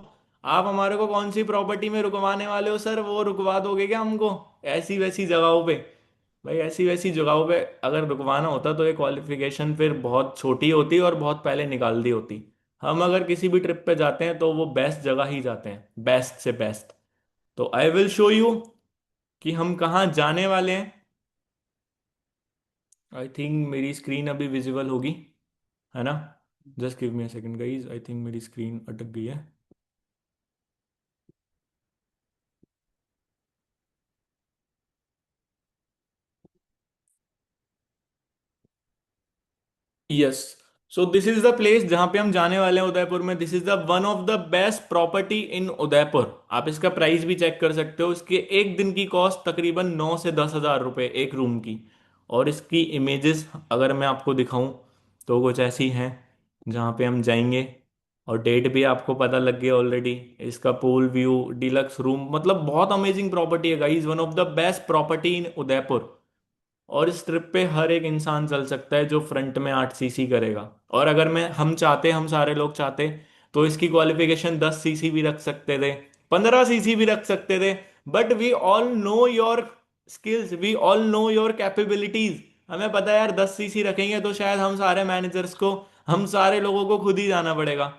[SPEAKER 1] आप हमारे को कौन सी प्रॉपर्टी में रुकवाने वाले हो सर, वो रुकवा दोगे क्या हमको ऐसी वैसी जगहों पे? भाई ऐसी वैसी जगहों पे अगर रुकवाना होता तो ये क्वालिफिकेशन फिर बहुत छोटी होती और बहुत पहले निकाल दी होती। हम अगर किसी भी ट्रिप पे जाते हैं तो वो बेस्ट जगह ही जाते हैं, बेस्ट से बेस्ट। तो आई विल शो यू कि हम कहाँ जाने वाले हैं। आई थिंक मेरी स्क्रीन अभी विजिबल होगी, है ना? Just give me a second guys, I think मेरी स्क्रीन अटक गई है। Yes. So this is the place जहां पे हम जाने वाले हैं उदयपुर में। This is the one of the best property in Udaipur. आप इसका प्राइस भी चेक कर सकते हो। इसके 1 दिन की कॉस्ट तकरीबन 9 से 10 हज़ार रुपए एक रूम की। और इसकी इमेजेस अगर मैं आपको दिखाऊं तो कुछ ऐसी हैं, जहाँ पे हम जाएंगे और डेट भी आपको पता लग गया ऑलरेडी। इसका पूल व्यू, डिलक्स रूम, मतलब बहुत अमेजिंग प्रॉपर्टी है guys, one of the best property in Udaipur. और इस ट्रिप पे हर एक इंसान चल सकता है जो फ्रंट में 8 सीसी करेगा। और अगर मैं हम चाहते, हम सारे लोग चाहते, तो इसकी क्वालिफिकेशन 10 सीसी भी रख सकते थे, 15 सीसी भी रख सकते थे। But we all know your skills, we all know your capabilities. हमें पता है यार 10 सीसी रखेंगे तो शायद हम सारे मैनेजर्स को, हम सारे लोगों को खुद ही जाना पड़ेगा।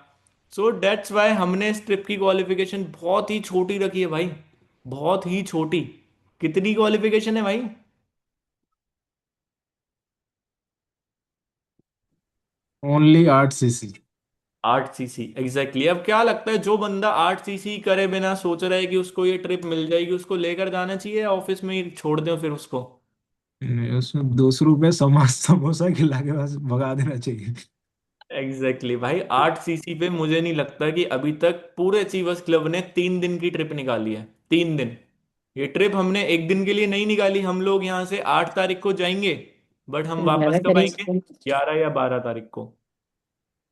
[SPEAKER 1] सो डेट्स वाई हमने इस ट्रिप की क्वालिफिकेशन बहुत ही छोटी रखी है भाई, बहुत ही छोटी। कितनी क्वालिफिकेशन है भाई?
[SPEAKER 2] Only 8 CC.
[SPEAKER 1] 8 CC exactly. अब क्या लगता है, जो बंदा 8 सीसी करे बिना सोच रहा है कि उसको ये ट्रिप मिल जाएगी, उसको लेकर जाना चाहिए या ऑफिस में ही छोड़ दें फिर उसको?
[SPEAKER 2] उसमें 200 रुपये समोसा खिला के बस भगा देना चाहिए।
[SPEAKER 1] एग्जैक्टली भाई, 8 सीसी पे मुझे नहीं लगता कि अभी तक पूरे अचीवर्स क्लब ने 3 दिन की ट्रिप निकाली है। 3 दिन। ये ट्रिप हमने एक दिन के लिए नहीं निकाली। हम लोग यहाँ से 8 तारीख को जाएंगे, बट हम वापस
[SPEAKER 2] ज्यादा
[SPEAKER 1] कब
[SPEAKER 2] करें।
[SPEAKER 1] आएंगे? 11 या 12 तारीख को।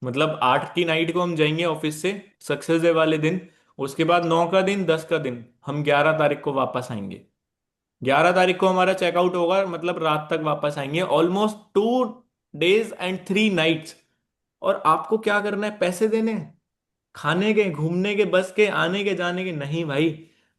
[SPEAKER 1] मतलब 8 की नाइट को हम जाएंगे ऑफिस से, सक्सेस डे वाले दिन। उसके बाद 9 का दिन, 10 का दिन, हम 11 तारीख को वापस आएंगे। 11 तारीख को हमारा चेकआउट होगा, मतलब रात तक वापस आएंगे, ऑलमोस्ट 2 डेज एंड 3 नाइट्स। और आपको क्या करना है? पैसे देने हैं? खाने के, घूमने के, बस के, आने के, जाने के? नहीं भाई।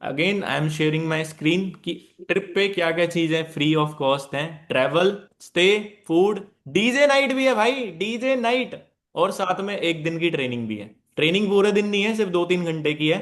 [SPEAKER 1] Again I am sharing my screen कि ट्रिप पे क्या क्या चीजें फ्री ऑफ कॉस्ट हैं। Travel, stay, food, DJ night भी है भाई, डीजे नाइट। और साथ में एक दिन की ट्रेनिंग भी है। ट्रेनिंग पूरे दिन नहीं है, सिर्फ 2-3 घंटे की है।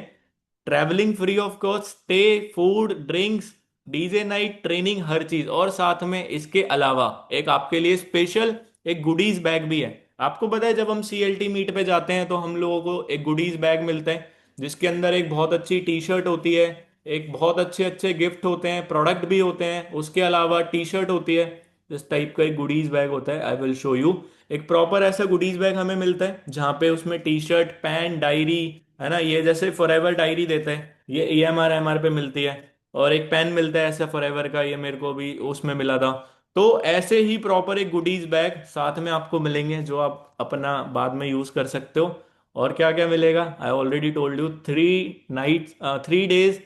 [SPEAKER 1] Travelling free of cost, stay, food, drinks, DJ night, training, हर चीज। और साथ में इसके अलावा एक आपके लिए स्पेशल एक गुडीज बैग भी है। आपको पता है जब हम सीएलटी मीट पे जाते हैं तो हम लोगों को एक गुडीज बैग मिलता है, जिसके अंदर एक बहुत अच्छी टी शर्ट होती है, एक बहुत अच्छे अच्छे गिफ्ट होते हैं, प्रोडक्ट भी होते हैं, उसके अलावा टी शर्ट होती है। इस टाइप का एक गुडीज बैग होता है, आई विल शो यू। एक प्रॉपर ऐसा गुडीज बैग हमें मिलता है जहाँ पे उसमें टी शर्ट, पैन, डायरी, है ना, ये जैसे फॉरएवर डायरी देते हैं, ये EMR पे मिलती है। और एक पेन मिलता है ऐसा फॉरएवर का, ये मेरे को भी उसमें मिला था। तो ऐसे ही प्रॉपर एक गुडीज बैग साथ में आपको मिलेंगे, जो आप अपना बाद में यूज कर सकते हो। और क्या क्या मिलेगा? I already told you, 3 night, 3 days,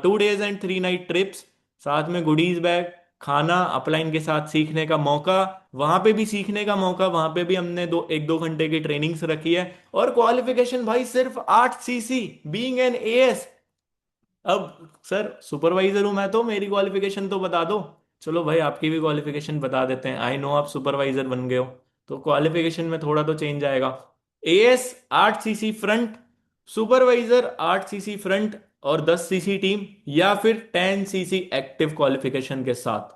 [SPEAKER 1] 2 days and 3 night trips, साथ में गुडीज बैग, खाना, अपलाइन के साथ सीखने का मौका, वहां पे भी सीखने का मौका, वहां पे भी हमने 1-2 घंटे की ट्रेनिंग्स रखी है। और क्वालिफिकेशन भाई सिर्फ 8 सीसी, बीइंग एन एएस। अब सर सुपरवाइजर हूं मैं, तो मेरी क्वालिफिकेशन तो बता दो। चलो भाई, आपकी भी क्वालिफिकेशन बता देते हैं। आई नो आप सुपरवाइजर बन गए हो, तो क्वालिफिकेशन में थोड़ा तो चेंज आएगा। As 8 CC front, supervisor 8 CC front और 10 सीसी टीम, या फिर 10 सीसी एक्टिव क्वालिफिकेशन के साथ।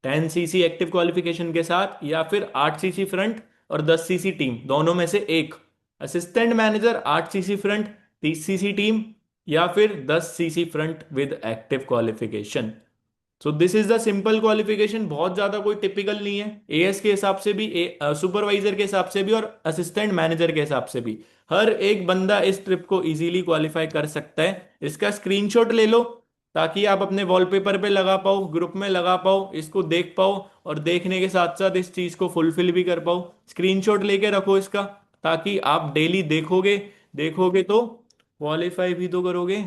[SPEAKER 1] 10 सीसी एक्टिव क्वालिफिकेशन के साथ, या फिर 8 सीसी फ्रंट और 10 सीसी टीम, दोनों में से एक। Assistant manager 8 CC front, 30 CC team, या फिर 10 CC front with active qualification. So this is the simple qualification, बहुत ज्यादा कोई टिपिकल नहीं है। एएस के हिसाब से भी, सुपरवाइजर के हिसाब से भी, और असिस्टेंट मैनेजर के हिसाब से भी। हर एक बंदा इस ट्रिप को इजीली क्वालिफाई कर सकता है। इसका स्क्रीनशॉट ले लो, ताकि आप अपने वॉलपेपर पे लगा पाओ, ग्रुप में लगा पाओ, इसको देख पाओ, और देखने के साथ साथ इस चीज को फुलफिल भी कर पाओ। स्क्रीनशॉट लेके रखो इसका, ताकि आप डेली देखोगे, देखोगे तो क्वालिफाई भी तो करोगे।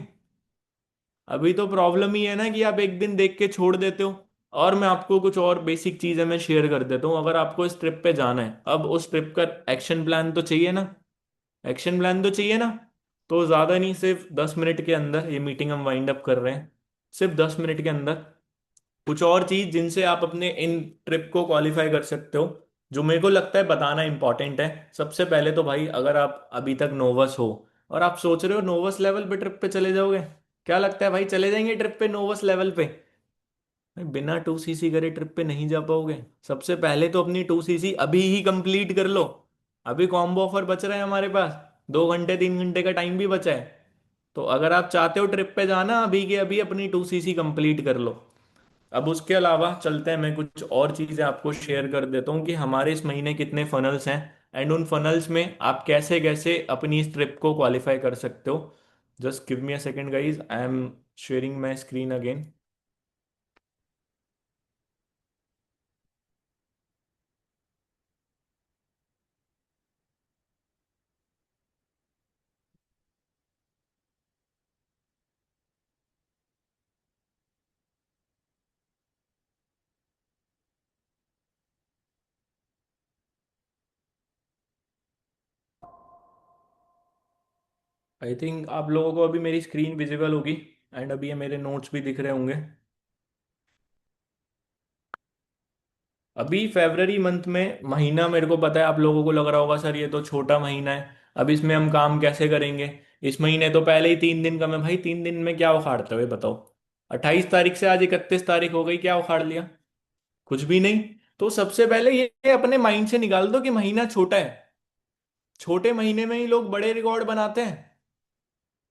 [SPEAKER 1] अभी तो प्रॉब्लम ही है ना कि आप एक दिन देख के छोड़ देते हो। और मैं आपको कुछ और बेसिक चीजें मैं शेयर कर देता हूँ। अगर आपको इस ट्रिप पे जाना है, अब उस ट्रिप का एक्शन प्लान तो चाहिए ना, एक्शन प्लान तो चाहिए ना। तो ज्यादा नहीं, सिर्फ 10 मिनट के अंदर ये मीटिंग हम वाइंड अप कर रहे हैं। सिर्फ 10 मिनट के अंदर कुछ और चीज जिनसे आप अपने इन ट्रिप को क्वालिफाई कर सकते हो, जो मेरे को लगता है बताना इंपॉर्टेंट है। सबसे पहले तो भाई, अगर आप अभी तक नोवस हो और आप सोच रहे हो नोवस लेवल पे ट्रिप पे चले जाओगे, क्या लगता है भाई चले जाएंगे ट्रिप पे नोवस लेवल पे? भाई बिना 2 सीसी करे ट्रिप पे नहीं जा पाओगे। सबसे पहले तो अपनी 2 सीसी अभी ही कंप्लीट कर लो। अभी कॉम्बो ऑफर बच रहा है हमारे पास, 2 घंटे 3 घंटे का टाइम भी बचा है। तो अगर आप चाहते हो ट्रिप पे जाना, अभी के अभी अपनी 2 सीसी कंप्लीट कर लो। अब उसके अलावा चलते हैं, मैं कुछ और चीजें आपको शेयर कर देता हूँ कि हमारे इस महीने कितने फनल्स हैं, एंड उन फनल्स में आप कैसे कैसे अपनी इस ट्रिप को क्वालिफाई कर सकते हो। Just give me a second guys, I am sharing my screen again. I think आप लोगों को अभी मेरी स्क्रीन विजिबल होगी, एंड अभी ये मेरे नोट्स भी दिख रहे होंगे। अभी फेब्रवरी मंथ में महीना मेरे को पता है, आप लोगों को लग रहा होगा सर ये तो छोटा महीना है, अब इसमें हम काम कैसे करेंगे। इस महीने तो पहले ही 3 दिन कम है भाई, 3 दिन में क्या उखाड़ते हुए बताओ। 28 तारीख से आज 31 तारीख हो गई, क्या उखाड़ लिया? कुछ भी नहीं। तो सबसे पहले ये अपने माइंड से निकाल दो कि महीना छोटा है। छोटे महीने में ही लोग बड़े रिकॉर्ड बनाते हैं।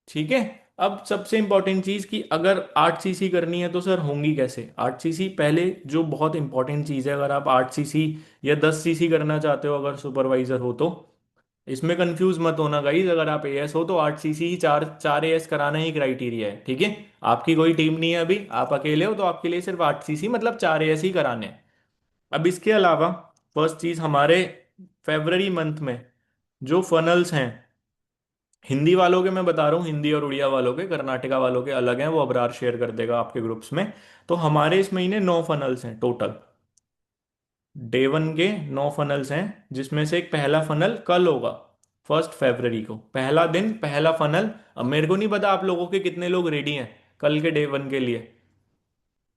[SPEAKER 1] ठीक है। अब सबसे इंपॉर्टेंट चीज कि अगर 8 सीसी करनी है तो सर होंगी कैसे 8 सीसी, पहले जो बहुत इंपॉर्टेंट चीज है, अगर आप 8 सीसी या 10 सीसी करना चाहते हो अगर सुपरवाइजर हो तो, इसमें कंफ्यूज मत होना गाइज। अगर आप एएस हो तो 8 सीसी ही, चार चार एएस कराना ही क्राइटेरिया है, ठीक है। आपकी कोई टीम नहीं है अभी, आप अकेले हो, तो आपके लिए सिर्फ 8 सीसी मतलब 4 एएस ही कराने हैं। अब इसके अलावा फर्स्ट चीज हमारे फेब्रवरी मंथ में जो फनल्स हैं, हिंदी वालों के मैं बता रहा हूँ, हिंदी और उड़िया वालों के, कर्नाटका वालों के अलग हैं, वो अबरार शेयर कर देगा आपके ग्रुप्स में। तो हमारे इस महीने 9 फनल्स हैं टोटल। डे 1 के 9 फनल्स हैं, जिसमें से एक पहला फनल कल होगा। 1 फरवरी को पहला दिन, पहला फनल। अब मेरे को नहीं पता आप लोगों के कितने लोग रेडी हैं कल के डे 1 के लिए।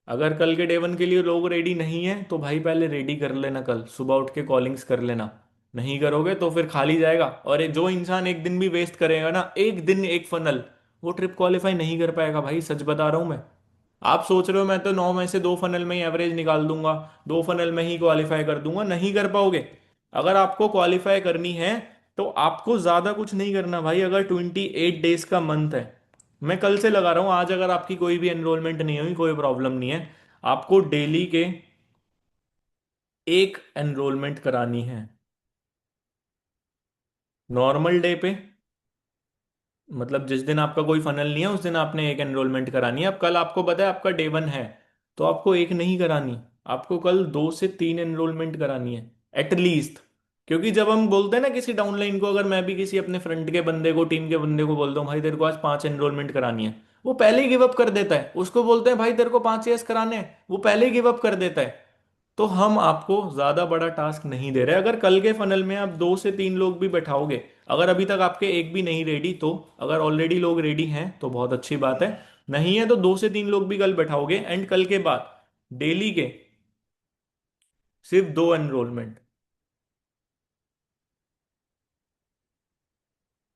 [SPEAKER 1] अगर कल के डे 1 के लिए लोग रेडी नहीं है तो भाई पहले रेडी कर लेना, कल सुबह उठ के कॉलिंग्स कर लेना। नहीं करोगे तो फिर खाली जाएगा, और जो इंसान एक दिन भी वेस्ट करेगा ना, एक दिन एक फनल, वो ट्रिप क्वालिफाई नहीं कर पाएगा भाई, सच बता रहा हूं मैं। आप सोच रहे हो मैं तो 9 में से 2 फनल में ही एवरेज निकाल दूंगा, 2 फनल में ही क्वालिफाई कर दूंगा, नहीं कर पाओगे। अगर आपको क्वालिफाई करनी है तो आपको ज्यादा कुछ नहीं करना भाई। अगर 28 डेज का मंथ है, मैं कल से लगा रहा हूं, आज अगर आपकी कोई भी एनरोलमेंट नहीं हुई कोई प्रॉब्लम नहीं है, आपको डेली के एक एनरोलमेंट करानी है। नॉर्मल डे पे, मतलब जिस दिन आपका कोई फनल नहीं है उस दिन आपने एक एनरोलमेंट करानी है। अब कल आपको पता है आपका डे 1 है, तो आपको एक नहीं करानी, आपको कल 2 से 3 एनरोलमेंट करानी है एटलीस्ट। क्योंकि जब हम बोलते हैं ना किसी डाउनलाइन को, अगर मैं भी किसी अपने फ्रंट के बंदे को, टीम के बंदे को बोलता हूँ भाई तेरे को आज 5 एनरोलमेंट करानी है, वो पहले ही गिव अप कर देता है। उसको बोलते हैं भाई तेरे को 5 एस कराने हैं, वो पहले ही गिव अप कर देता है। तो हम आपको ज्यादा बड़ा टास्क नहीं दे रहे। अगर कल के फनल में आप 2 से 3 लोग भी बैठाओगे, अगर अभी तक आपके एक भी नहीं रेडी तो, अगर ऑलरेडी लोग रेडी हैं तो बहुत अच्छी बात है, नहीं है तो 2 से 3 लोग भी कल बैठाओगे, एंड कल के बाद डेली के सिर्फ 2 एनरोलमेंट।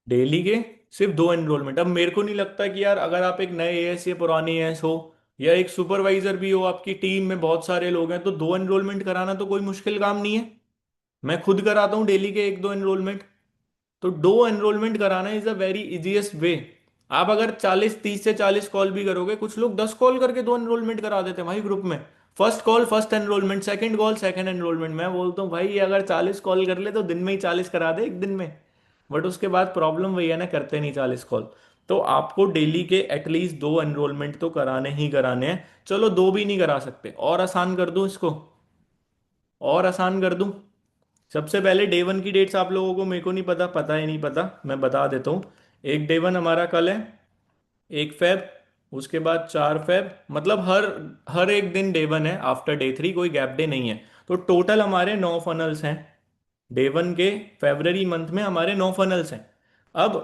[SPEAKER 1] डेली के सिर्फ 2 एनरोलमेंट। अब मेरे को नहीं लगता कि यार अगर आप एक नए एएस या पुराने एएस हो, या एक सुपरवाइजर भी हो, आपकी टीम में बहुत सारे लोग हैं, तो 2 एनरोलमेंट कराना तो कोई मुश्किल काम नहीं है। मैं खुद कराता हूँ डेली के 1-2 एनरोलमेंट। तो 2 एनरोलमेंट कराना is a very easiest way. आप अगर 30 से 40 कॉल भी करोगे, कुछ लोग 10 कॉल करके 2 एनरोलमेंट करा देते हैं भाई ग्रुप में। First call first enrolment, second call second enrolment. मैं बोलता हूँ भाई ये अगर 40 कॉल कर ले तो दिन में ही 40 करा दे एक दिन में। बट उसके बाद प्रॉब्लम वही है ना, करते नहीं 40 कॉल। तो आपको डेली के एटलीस्ट 2 एनरोलमेंट तो कराने ही कराने हैं। चलो 2 भी नहीं करा सकते, और आसान कर दूं इसको, और आसान कर दूं। सबसे पहले डे 1 की डेट्स आप लोगों को, मेरे को नहीं पता, पता ही नहीं पता, मैं बता देता हूँ। एक डे 1 हमारा कल है, 1 फेब, उसके बाद 4 फेब, मतलब हर हर एक दिन डे 1 है, आफ्टर डे 3 कोई गैप डे नहीं है। तो टोटल हमारे 9 फनल्स हैं डे 1 के। फेब्रवरी मंथ में हमारे 9 फनल्स हैं। अब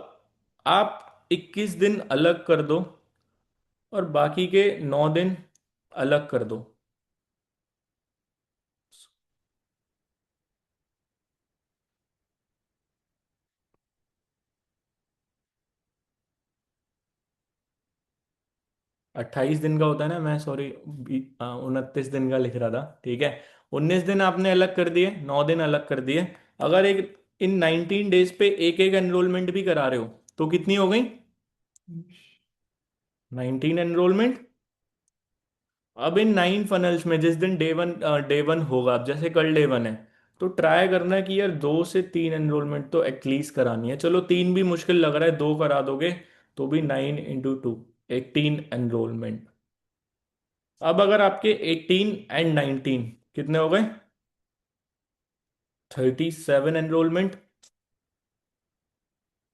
[SPEAKER 1] आप 21 दिन अलग कर दो, और बाकी के 9 दिन अलग कर दो। 28 दिन का होता है ना, मैं सॉरी 29 दिन का लिख रहा था, ठीक है। 19 दिन आपने अलग कर दिए, 9 दिन अलग कर दिए। अगर एक इन 19 डेज पे एक एक एनरोलमेंट भी करा रहे हो तो कितनी हो गई? 19 एनरोलमेंट। अब इन 9 फनल्स में जिस दिन डे 1 होगा, अब जैसे कल डे 1 है, तो ट्राई करना कि यार 2 से 3 एनरोलमेंट तो एटलीस्ट करानी है। चलो 3 भी मुश्किल लग रहा है, 2 करा दोगे तो भी 9 × 2 18 एनरोलमेंट। अब अगर आपके 18 एंड 19 कितने हो गए? 37 एनरोलमेंट।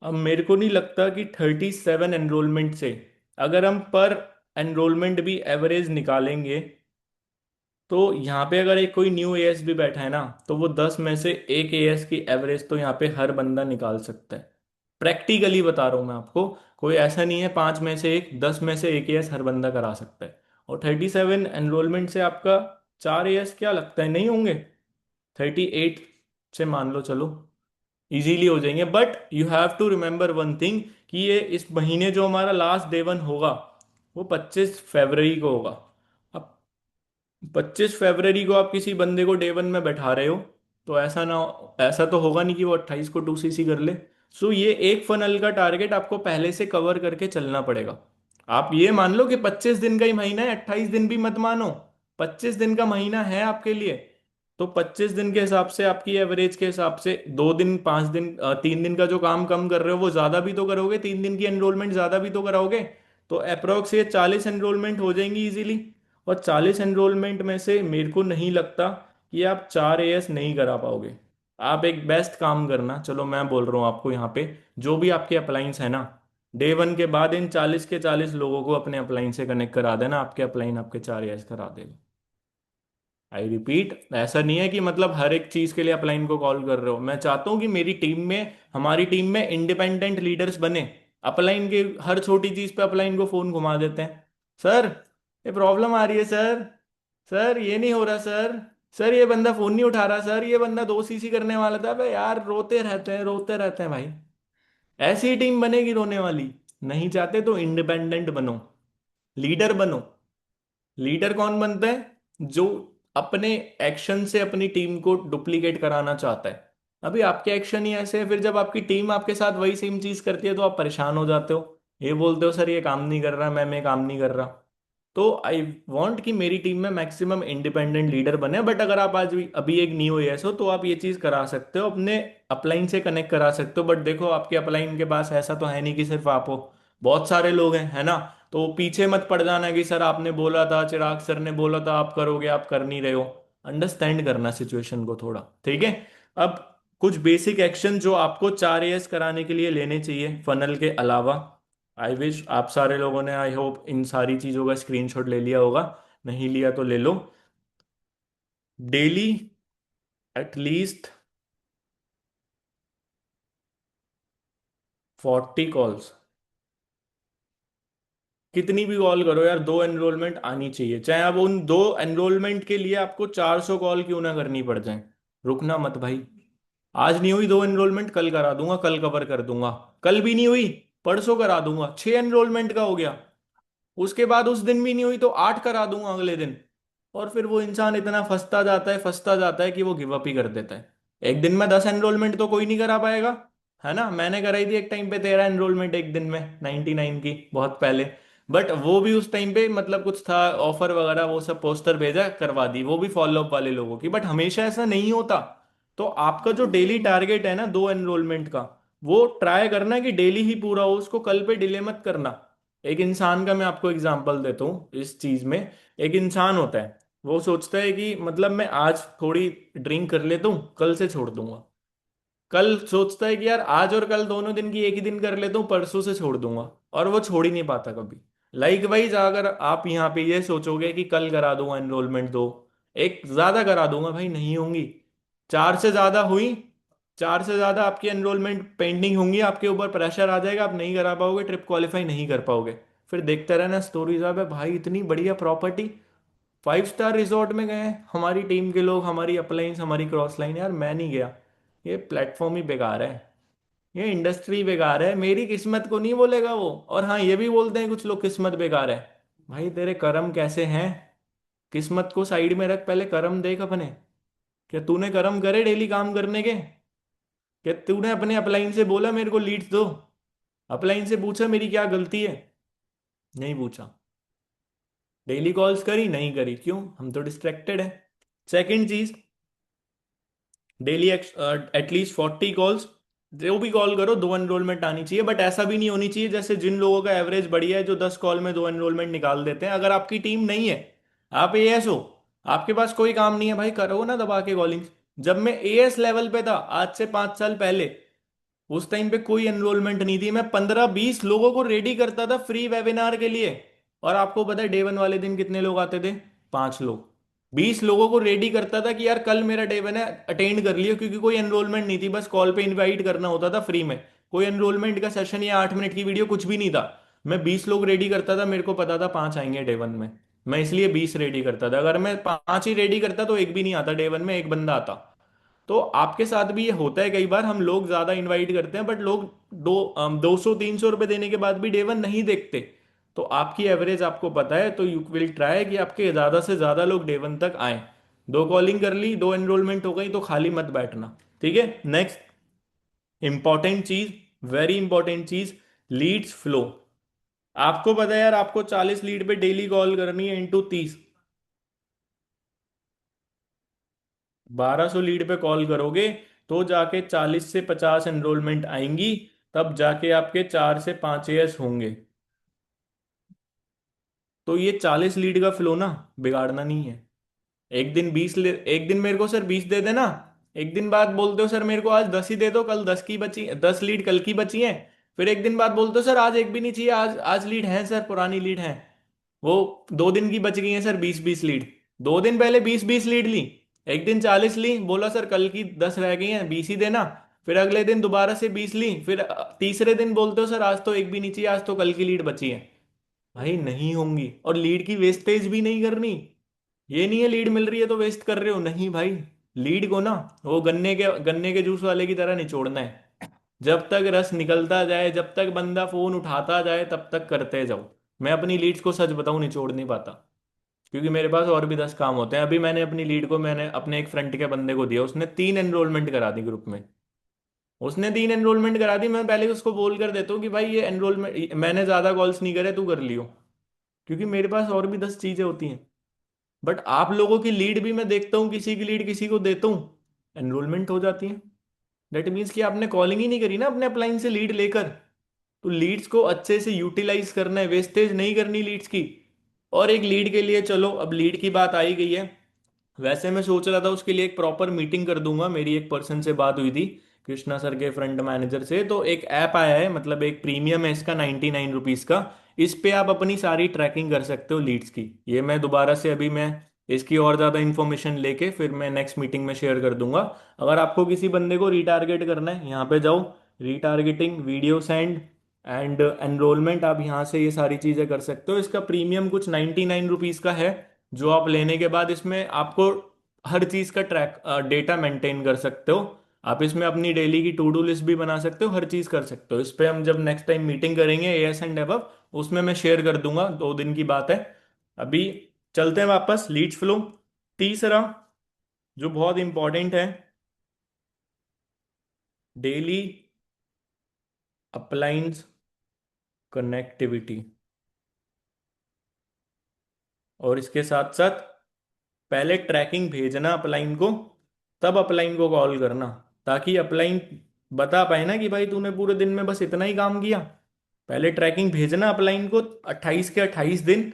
[SPEAKER 1] अब मेरे को नहीं लगता कि 37 एनरोलमेंट से, अगर हम पर एनरोलमेंट भी एवरेज निकालेंगे, तो यहाँ पे अगर एक कोई न्यू एएस भी बैठा है ना, तो वो 10 में से एक एएस की एवरेज तो यहाँ पे हर बंदा निकाल सकता है। प्रैक्टिकली बता रहा हूं मैं आपको। कोई ऐसा नहीं है 5 में से 1, 10 में से 1 एएस हर बंदा करा सकता है। और 37 एनरोलमेंट से आपका 4 एएस क्या लगता है नहीं होंगे? 38 से मान लो चलो, इजीली हो जाएंगे। But you have to remember one thing, कि ये इस महीने जो हमारा लास्ट डे वन होगा वो 25 फरवरी को होगा। अब 25 फरवरी को आप किसी बंदे को डे वन में बैठा रहे हो, तो ऐसा तो होगा नहीं कि वो 28 को 2 सीसी कर ले। सो ये एक फनल का टारगेट आपको पहले से कवर करके चलना पड़ेगा। आप ये मान लो कि 25 दिन का ही महीना है, 28 दिन भी मत मानो, 25 दिन का महीना है आपके लिए। तो 25 दिन के हिसाब से, आपकी एवरेज के हिसाब से, 2 दिन 5 दिन 3 दिन का जो काम कम कर रहे हो वो ज्यादा भी तो करोगे, 3 दिन की एनरोलमेंट ज्यादा भी तो कराओगे। तो अप्रोक्स ये 40 एनरोलमेंट हो जाएंगी इजीली। और 40 एनरोलमेंट में से मेरे को नहीं लगता कि आप 4 एएस नहीं करा पाओगे। आप एक बेस्ट काम करना, चलो मैं बोल रहा हूँ आपको यहाँ पे, जो भी आपके अप्लाइंस है ना, डे वन के बाद इन 40 के 40 लोगों को अपने अपलाइन से कनेक्ट करा देना, आपके अपलाइन आपके 4 एएस करा देगा। आई रिपीट, ऐसा नहीं है कि मतलब हर एक चीज के लिए अपलाइन को कॉल कर रहे हो। मैं चाहता हूँ कि मेरी टीम में, हमारी टीम में इंडिपेंडेंट लीडर्स बने। अपलाइन के हर छोटी चीज पे अपलाइन को फोन घुमा देते हैं। सर ये प्रॉब्लम आ रही है सर, सर ये नहीं हो रहा सर, सर ये बंदा फोन नहीं उठा रहा सर, ये बंदा 2 सीसी करने वाला था। अबे यार रोते रहते हैं, रोते रहते हैं भाई। ऐसी टीम बनेगी रोने वाली? नहीं चाहते तो इंडिपेंडेंट बनो, लीडर बनो। लीडर कौन बनता है? जो अपने एक्शन से अपनी टीम को डुप्लीकेट कराना चाहता है। अभी आपके एक्शन ही ऐसे है, फिर जब आपकी टीम आपके साथ वही सेम चीज करती है तो आप परेशान हो जाते हो। ये बोलते हो सर ये काम नहीं कर रहा, मैं काम नहीं कर रहा। तो आई वांट कि मेरी टीम में मैक्सिमम इंडिपेंडेंट लीडर बने। बट अगर आप आज भी अभी एक न्यू एएस हो तो आप ये चीज करा सकते हो, अपने अपलाइन से कनेक्ट करा सकते हो। बट देखो आपके अपलाइन के पास ऐसा तो है नहीं कि सिर्फ आप हो, बहुत सारे लोग हैं, है ना? तो पीछे मत पड़ जाना कि सर आपने बोला था, चिराग सर ने बोला था आप करोगे, आप कर नहीं रहे हो। अंडरस्टैंड करना सिचुएशन को थोड़ा, ठीक है? अब कुछ बेसिक एक्शन जो आपको 4 एएस कराने के लिए लेने चाहिए फनल के अलावा। आई विश आप सारे लोगों ने, आई होप, इन सारी चीजों का स्क्रीनशॉट ले लिया होगा। नहीं लिया तो ले लो। डेली एटलीस्ट 40 कॉल्स, कितनी भी कॉल करो यार, 2 एनरोलमेंट आनी चाहिए। चाहे अब उन 2 एनरोलमेंट के लिए आपको 400 कॉल क्यों ना करनी पड़ जाए, रुकना मत भाई। आज नहीं हुई 2 एनरोलमेंट, कल करा दूंगा, कल कवर कर दूंगा। कल भी नहीं हुई, परसों करा दूंगा, 6 एनरोलमेंट का हो गया। उसके बाद उस दिन भी नहीं हुई तो 8 करा दूंगा अगले दिन। और फिर वो इंसान इतना फंसता जाता है कि वो गिव अप ही कर देता है। एक दिन में 10 एनरोलमेंट तो कोई नहीं करा पाएगा, है ना? मैंने कराई थी एक टाइम पे 13 एनरोलमेंट एक दिन में, 99 की, बहुत पहले। बट वो भी उस टाइम पे मतलब कुछ था, ऑफर वगैरह वो सब, पोस्टर भेजा करवा दी, वो भी फॉलोअप वाले लोगों की। बट हमेशा ऐसा नहीं होता। तो आपका जो डेली टारगेट है ना 2 एनरोलमेंट का, वो ट्राई करना कि डेली ही पूरा हो, उसको कल पे डिले मत करना। एक इंसान का मैं आपको एग्जांपल देता हूँ इस चीज में। एक इंसान होता है, वो सोचता है कि मतलब मैं आज थोड़ी ड्रिंक कर लेता हूँ, कल से छोड़ दूंगा। कल सोचता है कि यार आज और कल दोनों दिन की एक ही दिन कर लेता हूँ, परसों से छोड़ दूंगा। और वो छोड़ ही नहीं पाता कभी। लाइक वाइज अगर आप यहाँ पे ये सोचोगे कि कल करा दूंगा एनरोलमेंट, दो एक ज्यादा करा दूंगा, भाई नहीं होंगी। 4 से ज्यादा हुई, 4 से ज्यादा आपकी एनरोलमेंट पेंडिंग होंगी, आपके ऊपर प्रेशर आ जाएगा, आप नहीं करा पाओगे, ट्रिप क्वालिफाई नहीं कर पाओगे। फिर देखते रहना स्टोरीज, अब भाई इतनी बढ़िया प्रॉपर्टी, 5 स्टार रिजॉर्ट में गए हैं हमारी टीम के लोग, हमारी अपलाइंस, हमारी क्रॉस लाइन, यार मैं नहीं गया। ये प्लेटफॉर्म ही बेकार है, ये इंडस्ट्री बेकार है, मेरी किस्मत को नहीं बोलेगा वो। और हाँ, ये भी बोलते हैं कुछ लोग किस्मत बेकार है। भाई तेरे कर्म कैसे हैं? किस्मत को साइड में रख, पहले कर्म देख अपने। क्या तूने कर्म करे डेली काम करने के? क्या तूने अपने अपलाइन से बोला मेरे को लीड्स दो? अपलाइन से पूछा मेरी क्या गलती है? नहीं पूछा। डेली कॉल्स करी नहीं करी, क्यों? हम तो डिस्ट्रैक्टेड है। सेकंड चीज, डेली एटलीस्ट 40 कॉल्स। जो भी कॉल करो 2 एनरोलमेंट आनी चाहिए। बट ऐसा भी नहीं होनी चाहिए जैसे जिन लोगों का एवरेज बढ़िया है, जो 10 कॉल में 2 एनरोलमेंट निकाल देते हैं। अगर आपकी टीम नहीं है, आप एएस हो, आपके पास कोई काम नहीं है, भाई करो ना दबा के कॉलिंग। जब मैं एएस लेवल पे था, आज से 5 साल पहले, उस टाइम पे कोई एनरोलमेंट नहीं थी, मैं 15-20 लोगों को रेडी करता था फ्री वेबिनार के लिए। और आपको पता है डे वन वाले दिन कितने लोग आते थे? 5 लोग। 20 लोगों को रेडी करता था कि यार कल मेरा डे वन है, अटेंड कर लियो, क्योंकि कोई एनरोलमेंट नहीं थी, बस कॉल पे इनवाइट करना होता था फ्री में। कोई एनरोलमेंट का सेशन या 8 मिनट की वीडियो कुछ भी नहीं था। मैं 20 लोग रेडी करता था, मेरे को पता था 5 आएंगे डे 1 में। मैं इसलिए 20 रेडी करता था, अगर मैं 5 ही रेडी करता तो एक भी नहीं आता डे 1 में, एक बंदा आता। तो आपके साथ भी ये होता है कई बार, हम लोग ज्यादा इनवाइट करते हैं बट लोग 200-300 रुपए देने के बाद भी डे 1 नहीं देखते। तो आपकी एवरेज आपको पता है, तो यू विल ट्राई कि आपके ज्यादा से ज्यादा लोग डे 1 तक आए। 2 कॉलिंग कर ली, 2 एनरोलमेंट हो गई, तो खाली मत बैठना। ठीक है, नेक्स्ट इंपॉर्टेंट चीज, वेरी इंपॉर्टेंट चीज, लीड्स फ्लो। आपको पता है यार, आपको 40 लीड पे डेली कॉल करनी है इंटू 30। 1200 लीड पे कॉल करोगे तो जाके 40 से 50 एनरोलमेंट आएंगी, तब जाके आपके 4 से 5 एस होंगे। तो ये 40 लीड का फ्लो ना बिगाड़ना नहीं है। एक दिन मेरे को सर 20 दे देना, एक दिन बाद बोलते हो सर मेरे को आज 10 ही दे दो, कल 10 की बची, 10 लीड कल की बची हैं। फिर एक दिन बाद बोलते हो सर आज एक भी नहीं चाहिए, आज आज लीड है सर, पुरानी लीड है। वो 2 दिन की बच गई है सर 20-20 लीड। 2 दिन पहले 20-20 लीड ली, एक दिन 40 ली, बोला सर कल की 10 रह गई हैं, 20 ही देना। फिर अगले दिन दोबारा से 20 ली, फिर तीसरे दिन बोलते हो सर आज तो एक भी नहीं चाहिए, आज तो कल की लीड बची है। भाई नहीं होंगी, और लीड की वेस्टेज भी नहीं करनी। ये नहीं है लीड मिल रही है तो वेस्ट कर रहे हो, नहीं भाई। लीड को ना वो गन्ने के जूस वाले की तरह निचोड़ना है। जब तक रस निकलता जाए, जब तक बंदा फोन उठाता जाए, तब तक करते जाओ। मैं अपनी लीड्स को सच बताऊं निचोड़ नहीं पाता, क्योंकि मेरे पास और भी 10 काम होते हैं। अभी मैंने अपनी लीड को मैंने अपने एक फ्रंट के बंदे को दिया, उसने 3 एनरोलमेंट करा दी ग्रुप में। उसने 3 एनरोलमेंट करा दी, मैं पहले उसको बोल कर देता हूँ कि भाई ये एनरोलमेंट मैंने ज्यादा कॉल्स नहीं करे, तू कर लियो, क्योंकि मेरे पास और भी 10 चीजें होती हैं। बट आप लोगों की लीड भी मैं देखता हूँ, किसी की लीड किसी को देता हूँ, एनरोलमेंट हो जाती है। दैट मीन्स कि आपने कॉलिंग ही नहीं करी ना अपने अपलाइन से लीड लेकर। तो लीड्स को अच्छे से यूटिलाइज करना है, वेस्टेज नहीं करनी लीड्स की। और एक लीड के लिए, चलो अब लीड की बात आई गई है, वैसे मैं सोच रहा था उसके लिए एक प्रॉपर मीटिंग कर दूंगा। मेरी एक पर्सन से बात हुई थी, कृष्णा सर के फ्रंट मैनेजर से, तो एक ऐप आया है, मतलब एक प्रीमियम है इसका 99 रुपीज़ का। इस पे आप अपनी सारी ट्रैकिंग कर सकते हो लीड्स की। ये मैं दोबारा से अभी मैं इसकी और ज़्यादा इन्फॉर्मेशन लेके फिर मैं नेक्स्ट मीटिंग में शेयर कर दूंगा। अगर आपको किसी बंदे को रीटारगेट करना है, यहाँ पे जाओ, retargeting, video send and enrolment, आप यहाँ से ये सारी चीज़ें कर सकते हो। इसका प्रीमियम कुछ 99 रुपीज़ का है, जो आप लेने के बाद इसमें आपको हर चीज का ट्रैक डेटा मेंटेन कर सकते हो। आप इसमें अपनी डेली की टू डू लिस्ट भी बना सकते हो, हर चीज कर सकते हो इस पे। हम जब नेक्स्ट टाइम मीटिंग करेंगे एएस एंड डेवलप, उसमें मैं शेयर कर दूंगा, 2 दिन की बात है। अभी चलते हैं वापस लीड्स फ्लो। तीसरा जो बहुत इंपॉर्टेंट है, डेली अप्लायंस कनेक्टिविटी। और इसके साथ साथ पहले ट्रैकिंग भेजना अपलाइन को, तब अपलाइन को कॉल करना, ताकि अपलाइन बता पाए ना कि भाई तूने पूरे दिन में बस इतना ही काम किया। पहले ट्रैकिंग भेजना अपलाइन को 28 के 28 दिन,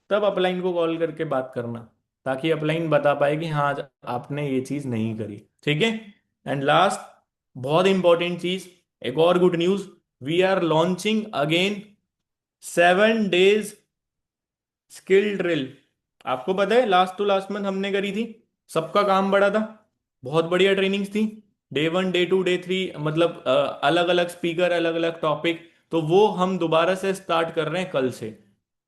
[SPEAKER 1] तब अपलाइन को कॉल करके बात करना, ताकि अपलाइन बता पाए कि हाँ आज आपने ये चीज नहीं करी। ठीक है, एंड लास्ट बहुत इंपॉर्टेंट चीज, एक और good news, we are launching again 7 days skill drill. आपको पता है लास्ट टू लास्ट मंथ हमने करी थी, सबका काम बड़ा था, बहुत बढ़िया ट्रेनिंग्स थी। डे 1 डे 2 डे 3, मतलब अलग अलग स्पीकर, अलग अलग टॉपिक। तो वो हम दोबारा से स्टार्ट कर रहे हैं कल से।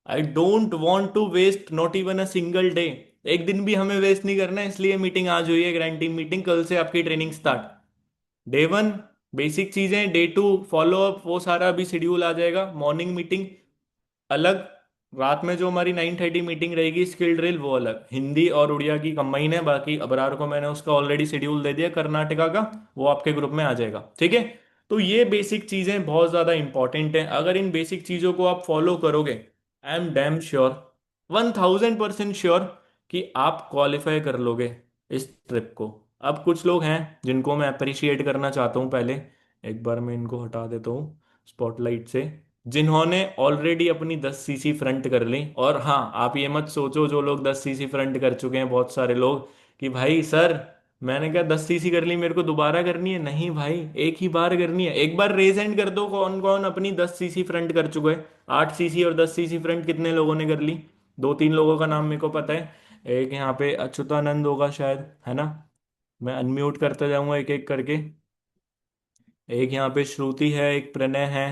[SPEAKER 1] I don't want to waste not even a single day. एक दिन भी हमें वेस्ट नहीं करना है, इसलिए मीटिंग आज हुई है, ग्रैंड टीम मीटिंग। कल से आपकी ट्रेनिंग स्टार्ट। डे 1 बेसिक चीजें, डे 2 फॉलो अप, वो सारा अभी शेड्यूल आ जाएगा। मॉर्निंग मीटिंग अलग, रात में जो हमारी 9:30 मीटिंग रहेगी स्किल ड्रिल, वो अलग, हिंदी और उड़िया की कंबाइन है। बाकी अबरार को मैंने उसका ऑलरेडी शेड्यूल दे दिया कर्नाटका का, वो आपके ग्रुप में आ जाएगा। ठीक है, तो ये बेसिक चीजें बहुत ज्यादा इंपॉर्टेंट हैं। अगर इन बेसिक चीजों को आप फॉलो करोगे, I am damn sure, 1000% sure कि आप क्वालिफाई कर लोगे इस ट्रिप को। अब कुछ लोग हैं जिनको मैं अप्रिशिएट करना चाहता हूँ पहले, एक बार मैं इनको हटा देता हूँ स्पॉटलाइट से, जिन्होंने ऑलरेडी अपनी 10 सीसी फ्रंट कर ली। और हाँ, आप ये मत सोचो जो लोग 10 सीसी फ्रंट कर चुके हैं बहुत सारे लोग, कि भाई सर मैंने कहा 10 सीसी कर ली मेरे को दोबारा करनी है, नहीं भाई, एक ही बार करनी है। एक बार रेज हैंड कर दो, कौन कौन अपनी 10 सीसी फ्रंट कर चुके हैं। 8 सीसी और 10 सीसी फ्रंट कितने लोगों ने कर ली? 2-3 लोगों का नाम मेरे को पता है। एक यहाँ पे अच्युतानंद होगा शायद, है ना? मैं अनम्यूट करते जाऊंगा एक एक करके। एक यहाँ पे श्रुति है, एक प्रणय है।